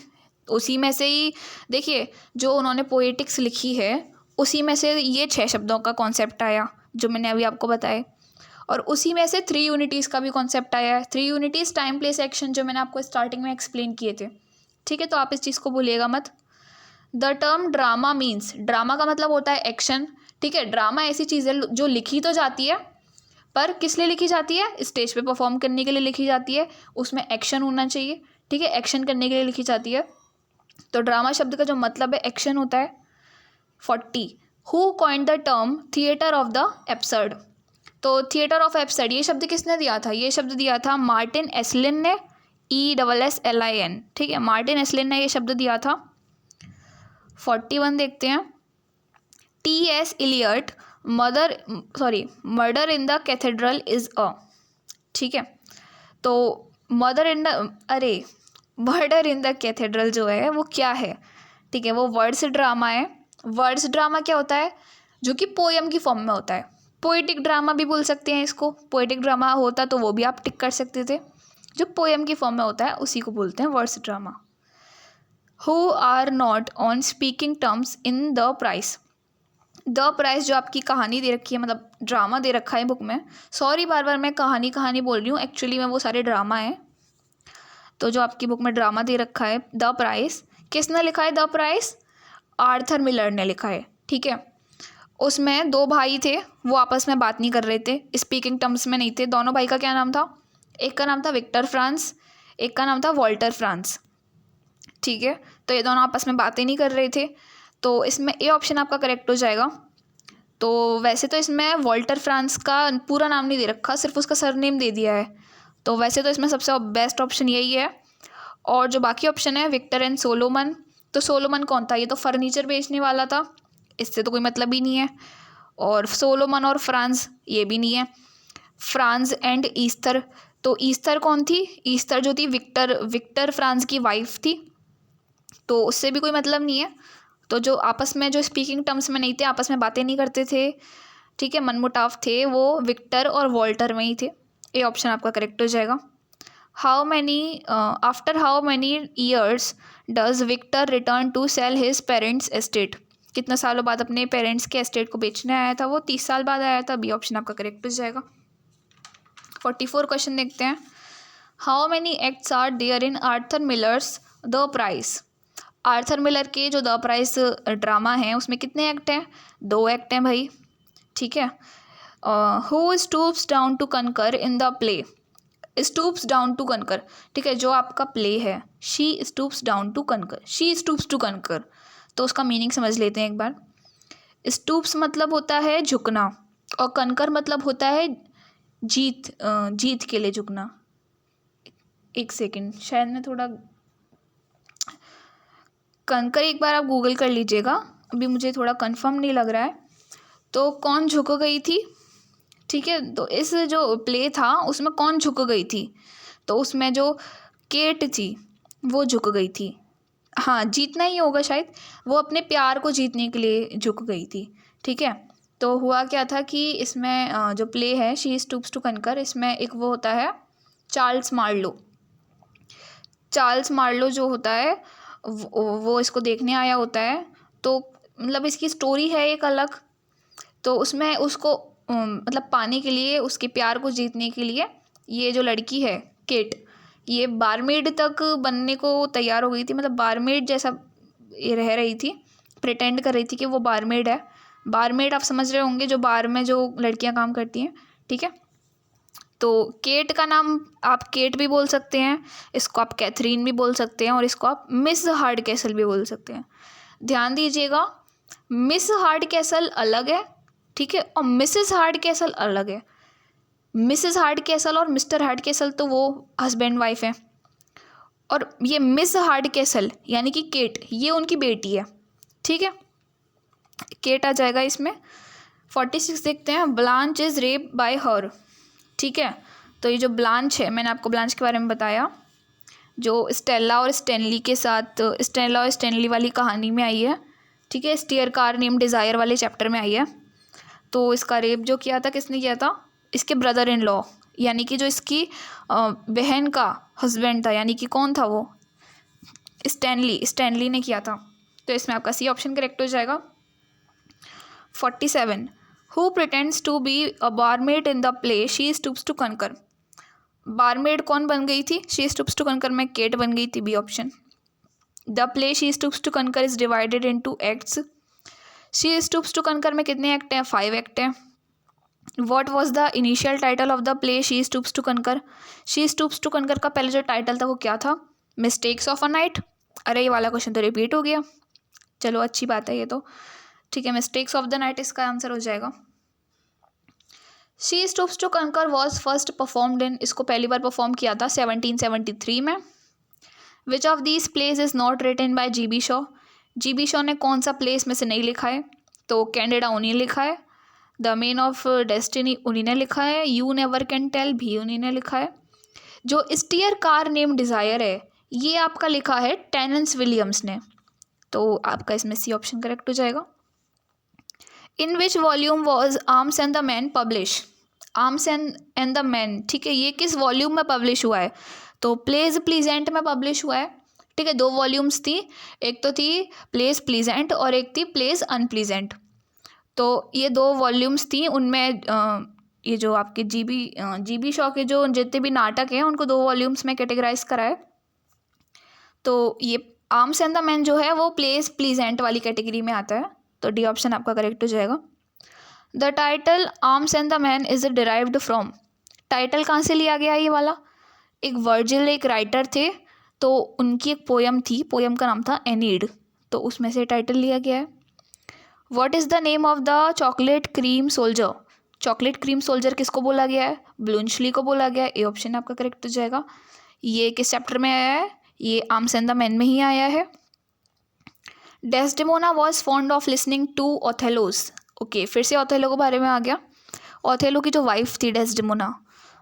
उसी में से ही देखिए जो उन्होंने पोएटिक्स लिखी है उसी में से ये 6 शब्दों का कॉन्सेप्ट आया जो मैंने अभी आपको बताया, और उसी में से 3 यूनिटीज़ का भी कॉन्सेप्ट आया है। 3 यूनिटीज़ टाइम प्लेस एक्शन जो मैंने आपको स्टार्टिंग में एक्सप्लेन किए थे, ठीक है, तो आप इस चीज़ को भूलिएगा मत। The term drama means, drama का मतलब होता है एक्शन, ठीक है, ड्रामा ऐसी चीज़ है जो लिखी तो जाती है पर किस लिए लिखी जाती है, स्टेज पे परफॉर्म करने के लिए लिखी जाती है, उसमें एक्शन होना चाहिए, ठीक है, एक्शन करने के लिए लिखी जाती है, तो ड्रामा शब्द का जो मतलब है एक्शन होता है। 40, who coined the term theatre of the absurd, तो थिएटर ऑफ एब्सर्ड ये शब्द किसने दिया था, ये शब्द दिया था मार्टिन एसलिन ने, ESSLIN, ठीक है, मार्टिन एसलिन ने ये शब्द दिया था। 41 देखते हैं, T.S. Eliot, murder in the cathedral is a, ठीक है, तो मर्डर इन द कैथेड्रल जो है वो क्या है, ठीक है, वो वर्ड्स ड्रामा है। वर्ड्स ड्रामा क्या होता है, जो कि पोएम की फॉर्म में होता है, पोएटिक ड्रामा भी बोल सकते हैं इसको, पोएटिक ड्रामा होता तो वो भी आप टिक कर सकते थे, जो पोएम की फॉर्म में होता है उसी को बोलते हैं words drama. Who are not on speaking terms in the Price, the Price जो आपकी कहानी दे रखी है, मतलब ड्रामा दे रखा है बुक में, सॉरी बार बार मैं कहानी बोल रही हूँ, एक्चुअली में वो सारे ड्रामा है, तो जो आपकी बुक में ड्रामा दे रखा है द प्राइस, किसने लिखा है द प्राइस, आर्थर मिलर ने लिखा है, ठीक है, उसमें 2 भाई थे, वो आपस में बात नहीं कर रहे थे, स्पीकिंग टर्म्स में नहीं थे, दोनों भाई का क्या नाम था, एक का नाम था विक्टर फ्रांस, एक का नाम था वॉल्टर फ्रांस, ठीक है, तो ये दोनों आपस में बातें नहीं कर रहे थे, तो इसमें ए ऑप्शन आपका करेक्ट हो जाएगा। तो वैसे तो इसमें वॉल्टर फ्रांस का पूरा नाम नहीं दे रखा, सिर्फ उसका सरनेम दे दिया है, तो वैसे तो इसमें सबसे बेस्ट ऑप्शन यही है। और जो बाकी ऑप्शन है विक्टर एंड सोलोमन, तो सोलोमन कौन था, ये तो फर्नीचर बेचने वाला था, इससे तो कोई मतलब ही नहीं है, और सोलोमन और फ्रांस ये भी नहीं है। फ्रांस एंड ईस्थर, तो ईस्थर कौन थी, ईस्थर जो थी विक्टर फ्रांस की वाइफ थी, तो उससे भी कोई मतलब नहीं है। तो जो आपस में जो स्पीकिंग टर्म्स में नहीं थे, आपस में बातें नहीं करते थे, ठीक है, मनमुटाव थे, वो विक्टर और वॉल्टर में ही थे। ए ऑप्शन आपका करेक्ट हो जाएगा। After how many years does Victor return to sell his parents estate, कितने सालों बाद अपने पेरेंट्स के एस्टेट को बेचने आया था, वो 30 साल बाद आया था। बी ऑप्शन आपका करेक्ट हो जाएगा। 44 क्वेश्चन देखते हैं, how many acts are there in Arthur Miller's the Price, Arthur Miller के जो द प्राइस ड्रामा है उसमें कितने एक्ट हैं, 2 एक्ट हैं भाई, ठीक है। Who stoops down to conquer in the play, stoops down to conquer, ठीक है, जो आपका प्ले है, she stoops down to conquer, she stoops to conquer, तो उसका मीनिंग समझ लेते हैं एक बार। स्टूप्स मतलब होता है झुकना, और कनकर मतलब होता है जीत के लिए झुकना। एक सेकेंड, शायद मैं थोड़ा कनकर एक बार आप गूगल कर लीजिएगा, अभी मुझे थोड़ा कंफर्म नहीं लग रहा है। तो कौन झुक गई थी, ठीक है, तो इस जो प्ले था उसमें कौन झुक गई थी, तो उसमें जो केट थी वो झुक गई थी, हाँ जीतना ही होगा शायद, वो अपने प्यार को जीतने के लिए झुक गई थी, ठीक है। तो हुआ क्या था कि इसमें जो प्ले है शी स्टूप्स टू कंकर, इसमें एक वो होता है चार्ल्स मार्लो। चार्ल्स मार्लो जो होता है वो इसको देखने आया होता है। तो मतलब इसकी स्टोरी है एक अलग। तो उसमें उसको मतलब पाने के लिए, उसके प्यार को जीतने के लिए ये जो लड़की है केट, ये बारमेड तक बनने को तैयार हो गई थी। मतलब बारमेड जैसा ये रह रही थी, प्रिटेंड कर रही थी कि वो बारमेड है। बारमेड आप समझ रहे होंगे, जो बार में जो लड़कियां काम करती हैं, ठीक है। तो केट का नाम आप केट भी बोल सकते हैं, इसको आप कैथरीन भी बोल सकते हैं, और इसको आप मिस हार्ड कैसल भी बोल सकते हैं। ध्यान दीजिएगा, मिस हार्ड कैसल अलग है, ठीक है, और मिसेस हार्ड कैसल अलग है। मिसेस हार्ड कैसल और मिस्टर हार्ड कैसल तो वो हस्बैंड वाइफ हैं, और ये मिस हार्ड कैसल यानी कि केट, ये उनकी बेटी है, ठीक है। केट आ जाएगा इसमें। 46 देखते हैं, ब्लांच इज रेप बाय हर, ठीक है। तो ये जो ब्लांच है, मैंने आपको ब्लांच के बारे में बताया, जो स्टेला और स्टेनली के साथ, स्टेला और स्टेनली वाली कहानी में आई है, ठीक है, स्टीयर कार नेम डिज़ायर वाले चैप्टर में आई है। तो इसका रेप जो किया था, किसने किया था? इसके ब्रदर इन लॉ, यानी कि जो इसकी बहन का हस्बैंड था, यानी कि कौन था वो? स्टैनली ने किया था। तो इसमें आपका सी ऑप्शन करेक्ट हो जाएगा। 47, who pretends to be a barmaid in the play she stoops to conquer. Barmaid कौन बन गई थी? शी स्टूप्स टू कंकर में केट बन गई थी, B option. The play she stoops to conquer is divided into acts. She stoops to conquer में कितने एक्ट हैं? 5 एक्ट हैं। What was the initial title of the play she stoops to conquer. She stoops to conquer का पहले जो title था वो क्या था? Mistakes of a night. अरे ये वाला क्वेश्चन तो रिपीट हो गया, चलो अच्छी बात है ये तो, ठीक है। मिस्टेक्स ऑफ द नाइट इसका आंसर हो जाएगा। She stoops to conquer was first performed in, इसको पहली बार परफॉर्म किया था 1773 में। Which of these plays is not written by G B Shaw. G B Shaw ने कौन सा प्ले इसमें से नहीं लिखा है? तो कैंडिडा उन्हीं लिखा है, द मेन ऑफ डेस्टिनी उन्हीं ने लिखा है, यू नेवर कैन टेल भी उन्हीं ने लिखा है। जो स्टीयर कार नेम डिज़ायर है, ये आपका लिखा है टेनेंस विलियम्स ने। तो आपका इसमें सी ऑप्शन करेक्ट हो जाएगा। In which volume was arms and the man publish. Arms and the man, ठीक है, ये किस वॉल्यूम में पब्लिश हुआ है? तो प्लेज प्लीजेंट में पब्लिश हुआ है, ठीक है। 2 वॉल्यूम्स थी, एक तो थी प्लेस प्लीजेंट और एक थी प्लेस अनप्लीजेंट। तो ये 2 वॉल्यूम्स थी, उनमें ये जो आपके जी बी शॉ के जो जितने भी नाटक हैं उनको 2 वॉल्यूम्स में कैटेगराइज करा है। तो ये आर्म्स एंड द मैन जो है वो प्लेस प्लीजेंट वाली कैटेगरी में आता है, तो डी ऑप्शन आपका करेक्ट हो जाएगा। The title arms and the man is derived from. Title कहाँ से लिया गया ये वाला? एक वर्जिल एक राइटर थे, तो उनकी एक पोयम थी, पोयम का नाम था एनीड, तो उसमें से टाइटल लिया गया है। What is the name of the chocolate cream soldier. Chocolate cream soldier किसको बोला गया है? ब्लूंचली को बोला गया है, ए ऑप्शन आपका करेक्ट हो जाएगा। ये किस चैप्टर में आया है? ये आर्म्स एंड द मैन में ही आया है। Desdemona was fond of listening to Othello's. Okay, फिर से ओथेलो के बारे में आ गया। ओथेलो की जो वाइफ थी डेस्डेमोना,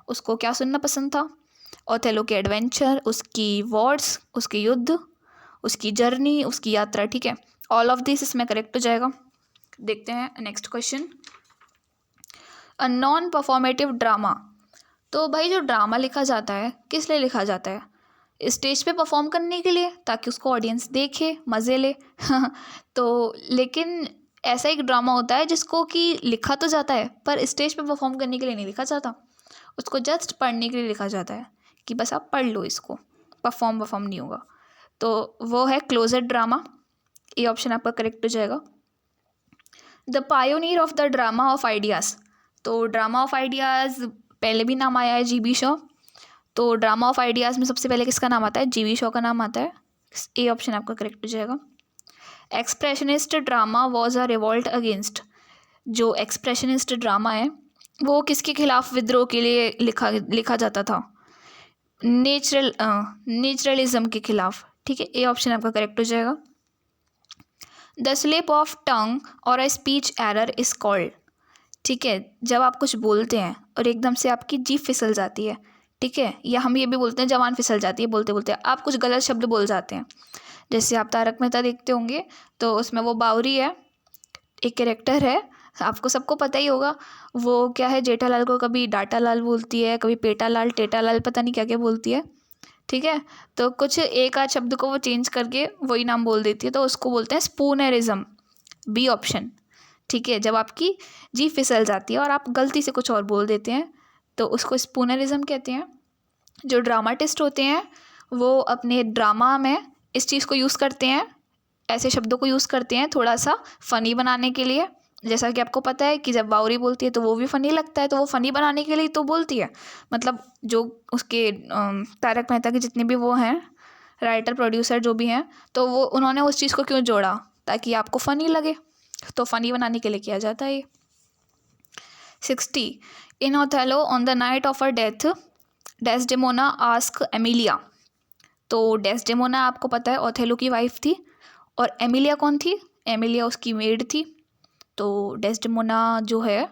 उसको क्या सुनना पसंद था? ओथेलो के एडवेंचर, उसकी वॉर्ड्स, उसके युद्ध, उसकी जर्नी, उसकी यात्रा, ठीक है। ऑल ऑफ दिस इसमें करेक्ट हो जाएगा। देखते हैं next question. A non performative drama. तो भाई जो ड्रामा लिखा जाता है किस लिए लिखा जाता है? स्टेज पे परफॉर्म करने के लिए, ताकि उसको ऑडियंस देखे, मज़े ले तो लेकिन ऐसा एक ड्रामा होता है जिसको कि लिखा तो जाता है पर स्टेज पे परफॉर्म करने के लिए नहीं लिखा जाता, उसको जस्ट पढ़ने के लिए लिखा जाता है कि बस आप पढ़ लो इसको, परफॉर्म नहीं होगा। तो वो है क्लोजेड ड्रामा, ये ऑप्शन आपका करेक्ट हो जाएगा। The pioneer of the drama of ideas. तो ड्रामा ऑफ आइडियाज़ पहले भी नाम आया है जी बी शॉ, तो ड्रामा ऑफ आइडियाज़ में सबसे पहले किसका नाम आता है? जी बी शॉ का नाम आता है, ए ऑप्शन आपका करेक्ट हो जाएगा। Expressionist drama was a revolt against. जो एक्सप्रेशनिस्ट ड्रामा है वो किसके खिलाफ विद्रोह के लिए लिखा जाता था? नेचुरलिज्म के खिलाफ, ठीक है, ए ऑप्शन आपका करेक्ट हो जाएगा। द स्लिप ऑफ टंग और a speech error is called. ठीक है, जब आप कुछ बोलते हैं और एकदम से आपकी जीभ फिसल जाती है, ठीक है, या हम ये भी बोलते हैं जबान फिसल जाती है, बोलते बोलते आप कुछ गलत शब्द बोल जाते हैं। जैसे आप तारक मेहता देखते होंगे तो उसमें वो बावरी है, एक कैरेक्टर है आपको सबको पता ही होगा। वो क्या है, जेठालाल को कभी डाटालाल बोलती है, कभी पेटालाल, टेटालाल, पता नहीं क्या क्या बोलती है। ठीक है, तो कुछ एक आध शब्द को वो चेंज करके वही नाम बोल देती है, तो उसको बोलते हैं स्पूनरिज्म, बी ऑप्शन। ठीक है, जब आपकी जीभ फिसल जाती है और आप गलती से कुछ और बोल देते हैं तो उसको स्पूनरिज्म कहते हैं। जो ड्रामाटिस्ट होते हैं वो अपने ड्रामा में इस चीज़ को यूज़ करते हैं, ऐसे शब्दों को यूज़ करते हैं थोड़ा सा फ़नी बनाने के लिए। जैसा कि आपको पता है कि जब बावरी बोलती है तो वो भी फ़नी लगता है, तो वो फ़नी बनाने के लिए तो बोलती है। मतलब जो उसके तारक मेहता के जितने भी वो हैं राइटर प्रोड्यूसर जो भी हैं, तो वो उन्होंने उस चीज़ को क्यों जोड़ा, ताकि आपको फ़नी लगे, तो फ़नी बनाने के लिए किया जाता है ये। 60 in Othello on the night of her death Desdemona ask Emilia. तो डेस्डेमोना आपको पता है ओथेलो की वाइफ थी, और एमिलिया कौन थी, एमिलिया उसकी मेड थी। तो डेस्डेमोना जो है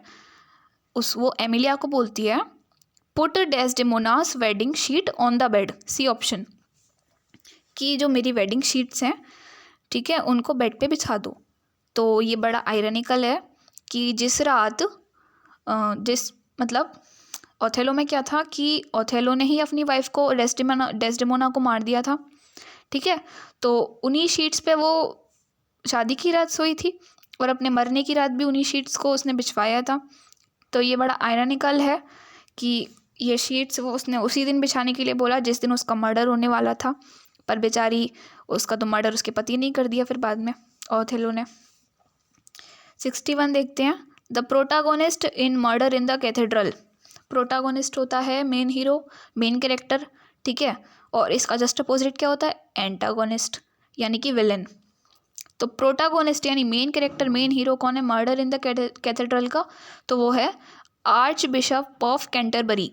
वो एमिलिया को बोलती है put Desdemona's wedding sheet on the bed, C option, कि जो मेरी वेडिंग शीट्स हैं, ठीक है, उनको बेड पे बिछा दो। तो ये बड़ा आयरनिकल है कि जिस रात मतलब ओथेलो में क्या था कि ओथेलो ने ही अपनी वाइफ को डेस्डेमोना को मार दिया था। ठीक है, तो उन्हीं शीट्स पे वो शादी की रात सोई थी और अपने मरने की रात भी उन्हीं शीट्स को उसने बिछवाया था। तो ये बड़ा आयरनिकल है कि ये शीट्स वो उसने उसी दिन बिछाने के लिए बोला जिस दिन उसका मर्डर होने वाला था, पर बेचारी उसका तो मर्डर उसके पति ने कर दिया फिर बाद में, ओथेलो ने। 61 देखते हैं, the protagonist in murder in the cathedral. Protagonist होता है मेन हीरो, मेन कैरेक्टर, ठीक है, और इसका जस्ट अपोजिट क्या होता है, एंटागोनिस्ट यानी कि विलेन। तो प्रोटागोनिस्ट यानी मेन कैरेक्टर, मेन हीरो कौन है मर्डर इन द कैथेड्रल का, तो वो है arch bishop of Canterbury.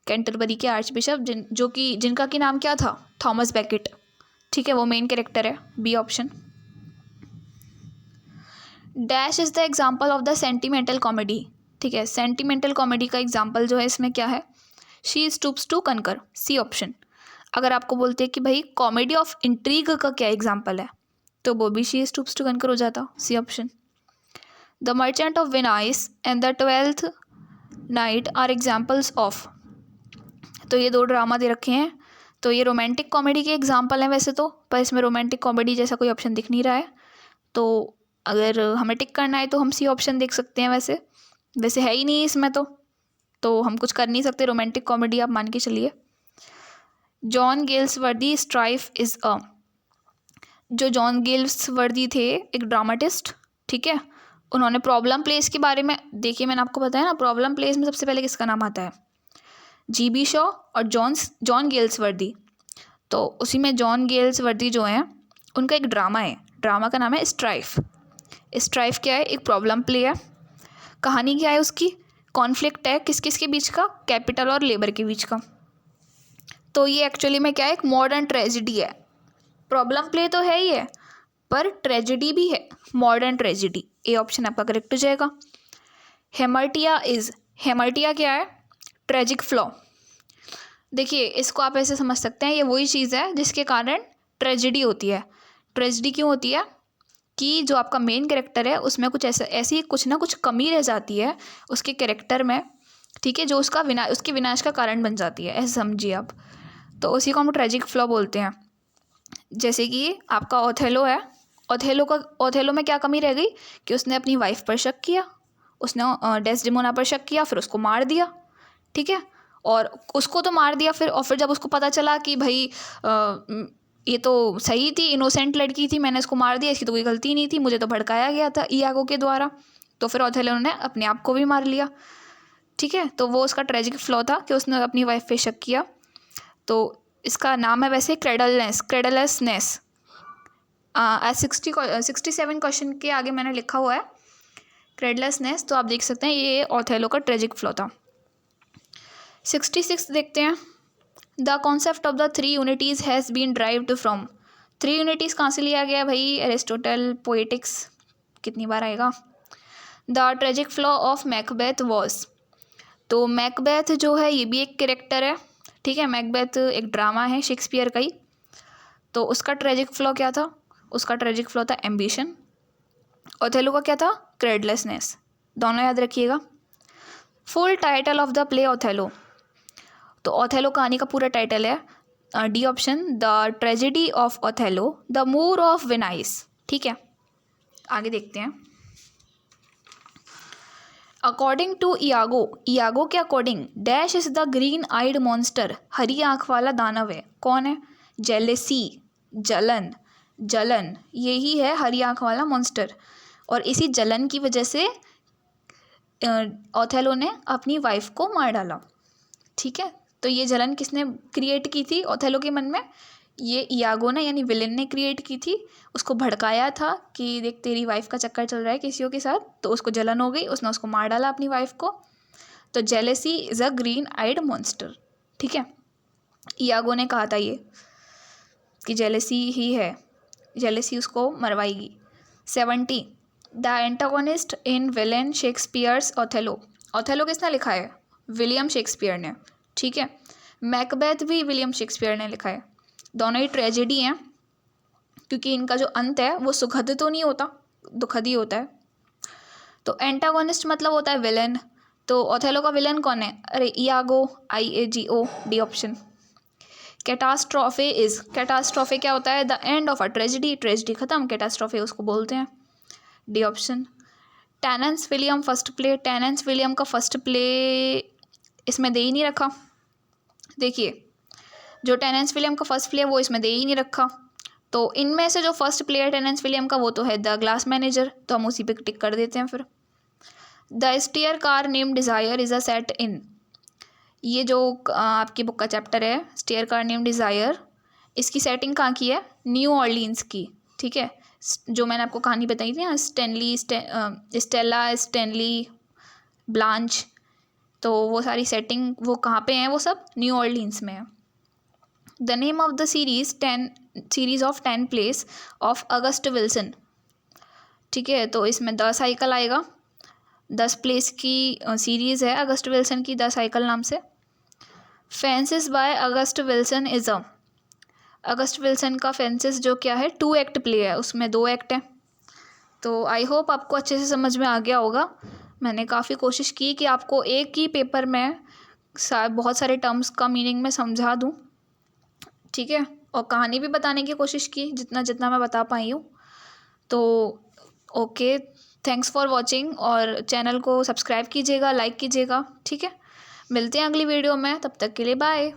Canterbury के आर्च बिशप जिनका की नाम क्या था, थॉमस बेकेट। ठीक है, वो मेन कैरेक्टर है, B option. Dash is the example of the sentimental comedy. ठीक है, सेंटिमेंटल कॉमेडी का एग्जाम्पल जो है इसमें क्या है, she stoops to conquer, C option. अगर आपको बोलते हैं कि भाई कॉमेडी ऑफ इंट्रीग का क्या एग्जाम्पल है, तो वो भी शी स्टूप्स टू कनकर हो जाता, C option. The merchant of Venice and the 12th night are examples of. तो ये दो ड्रामा दे रखे हैं, तो ये रोमांटिक कॉमेडी के एग्जाम्पल हैं वैसे तो, पर इसमें रोमांटिक कॉमेडी जैसा कोई ऑप्शन दिख नहीं रहा है। तो अगर हमें टिक करना है तो हम सी ऑप्शन देख सकते हैं, वैसे है ही नहीं इसमें तो हम कुछ कर नहीं सकते, रोमांटिक कॉमेडी आप मान के चलिए। John Galsworthy strife is a. जो जॉन गेल्सवर्दी थे एक ड्रामाटिस्ट, ठीक है, उन्होंने प्रॉब्लम प्लेस के बारे में, देखिए मैंने आपको बताया ना, प्रॉब्लम प्लेस में सबसे पहले किसका नाम आता है, GB शॉ और जॉन गेल्सवर्दी। तो उसी में जॉन गेल्सवर्दी जो हैं उनका एक ड्रामा है, ड्रामा का नाम है स्ट्राइफ। स्ट्राइफ क्या है, एक प्रॉब्लम प्ले है। कहानी क्या है उसकी, कॉन्फ्लिक्ट है किस किस के बीच का, कैपिटल और लेबर के बीच का। तो ये एक्चुअली में क्या है, एक मॉडर्न ट्रेजिडी है। प्रॉब्लम प्ले तो है ही है, पर ट्रेजिडी भी है, मॉडर्न ट्रेजिडी, ए ऑप्शन आपका करेक्ट हो जाएगा। हेमर्टिया क्या है, ट्रेजिक फ्लॉ। देखिए इसको आप ऐसे समझ सकते हैं, ये वही चीज़ है जिसके कारण ट्रेजिडी होती है। ट्रेजिडी क्यों होती है कि जो आपका मेन कैरेक्टर है उसमें कुछ ऐसी कुछ ना कुछ कमी रह जाती है उसके कैरेक्टर में, ठीक है, जो उसके विनाश का कारण बन जाती है, ऐसे समझिए आप। तो उसी को हम ट्रेजिक फ्लॉ बोलते हैं। जैसे कि आपका ओथेलो है, ओथेलो में क्या कमी रह गई कि उसने अपनी वाइफ पर शक किया, उसने डेस्डेमोना पर शक किया, फिर उसको मार दिया। ठीक है, और उसको तो मार दिया, फिर जब उसको पता चला कि भाई ये तो सही थी, इनोसेंट लड़की थी, मैंने इसको मार दिया, इसकी तो कोई गलती नहीं थी, मुझे तो भड़काया गया था इयागो के द्वारा, तो फिर ओथेलो ने अपने आप को भी मार लिया। ठीक है, तो वो उसका ट्रेजिक फ्लॉ था कि उसने अपनी वाइफ पे शक किया। तो इसका नाम है वैसे क्रेडलसनेस। 67 क्वेश्चन के आगे मैंने लिखा हुआ है क्रेडलसनेस, तो आप देख सकते हैं ये ओथेलो का ट्रेजिक फ्लॉ था। 66 देखते हैं, the concept of the 3 unities has been derived from. 3 unities कहाँ से लिया गया भाई, एरिस्टोटल पोएटिक्स, कितनी बार आएगा। The tragic flaw of Macbeth was. तो मैकबेथ जो है ये भी एक कैरेक्टर है, ठीक है, मैकबेथ एक ड्रामा है शेक्सपियर का ही। तो उसका ट्रेजिक फ्लॉ क्या था, उसका ट्रेजिक फ्लॉ था एम्बिशन। ओथेलो का क्या था, क्रेडलेसनेस। दोनों याद रखिएगा। Full title of the play Othello, तो ओथेलो कहानी का पूरा टाइटल है D option, the tragedy of Othello, the Moor of Venice. ठीक है, आगे देखते हैं। अकॉर्डिंग टू इयागो, इयागो के according dash is the green eyed monster, हरी आँख वाला दानव है। कौन है? जेलेसी, जलन, जलन यही है हरी आँख वाला मॉन्स्टर। और इसी जलन की वजह से ओथेलो ने अपनी वाइफ को मार डाला। ठीक है, तो ये जलन किसने क्रिएट की थी ओथेलो के मन में? ये इयागो ने, यानी विलेन ने क्रिएट की थी। उसको भड़काया था कि देख तेरी वाइफ का चक्कर चल रहा है किसी के साथ, तो उसको जलन हो गई, उसने उसको मार डाला अपनी वाइफ को। तो jealousy is a green eyed monster. ठीक है, इयागो ने कहा था ये कि जेलेसी ही है, जेलेसी उसको मरवाएगी। 70 the antagonist in villain Shakespeare's Othello, Othello किसने लिखा है? विलियम शेक्सपियर ने। ठीक है, मैकबेथ भी विलियम शेक्सपियर ने लिखा है। दोनों ही ट्रेजेडी हैं, क्योंकि इनका जो अंत है वो सुखद तो नहीं होता, दुखद ही होता है। तो एंटागोनिस्ट मतलब होता है विलेन, तो ओथेलो का विलेन कौन है? अरे Iago, IAGO, D option. Catastrophe is, catastrophe क्या होता है? The end of a tragedy, tragedy खत्म, कैटास्ट्रोफे उसको बोलते हैं, D option. Tennessee William first play, Tennessee William का फर्स्ट प्ले इसमें दे ही नहीं रखा। देखिए, जो टेनेंस विलियम का फर्स्ट प्ले है वो इसमें दे ही नहीं रखा। तो इनमें से जो फर्स्ट प्ले है टेनेंस विलियम का वो तो है द ग्लास मैनेजर, तो हम उसी पे टिक कर देते हैं फिर। The streetcar named desire is a set in, ये जो आपकी बुक का चैप्टर है स्टेयर कार नेम डिज़ायर, इसकी सेटिंग कहाँ की है? न्यू ऑर्लिन्स की। ठीक है, जो मैंने आपको कहानी बताई थी ना, स्टेला, स्टैनली, ब्लांच, तो वो सारी सेटिंग वो कहाँ पे हैं? वो सब न्यू ऑर्लिन्स में है। The name of the series of 10 place of August Wilson. ठीक है, तो इसमें द साइकिल आएगा, 10 प्लेस की सीरीज़ है अगस्ट विल्सन की, द साइकिल नाम से। Fences by August Wilson is a, August Wilson का फेंसिस जो क्या है 2 एक्ट प्ले है, उसमें 2 एक्ट हैं। तो आई होप आपको अच्छे से समझ में आ गया होगा। मैंने काफ़ी कोशिश की कि आपको एक ही पेपर में बहुत सारे टर्म्स का मीनिंग में समझा दूँ। ठीक है, और कहानी भी बताने की कोशिश की जितना जितना मैं बता पाई हूँ। तो ओके, थैंक्स फॉर वॉचिंग, और चैनल को सब्सक्राइब कीजिएगा, लाइक कीजिएगा। ठीक है, मिलते हैं अगली वीडियो में, तब तक के लिए बाय।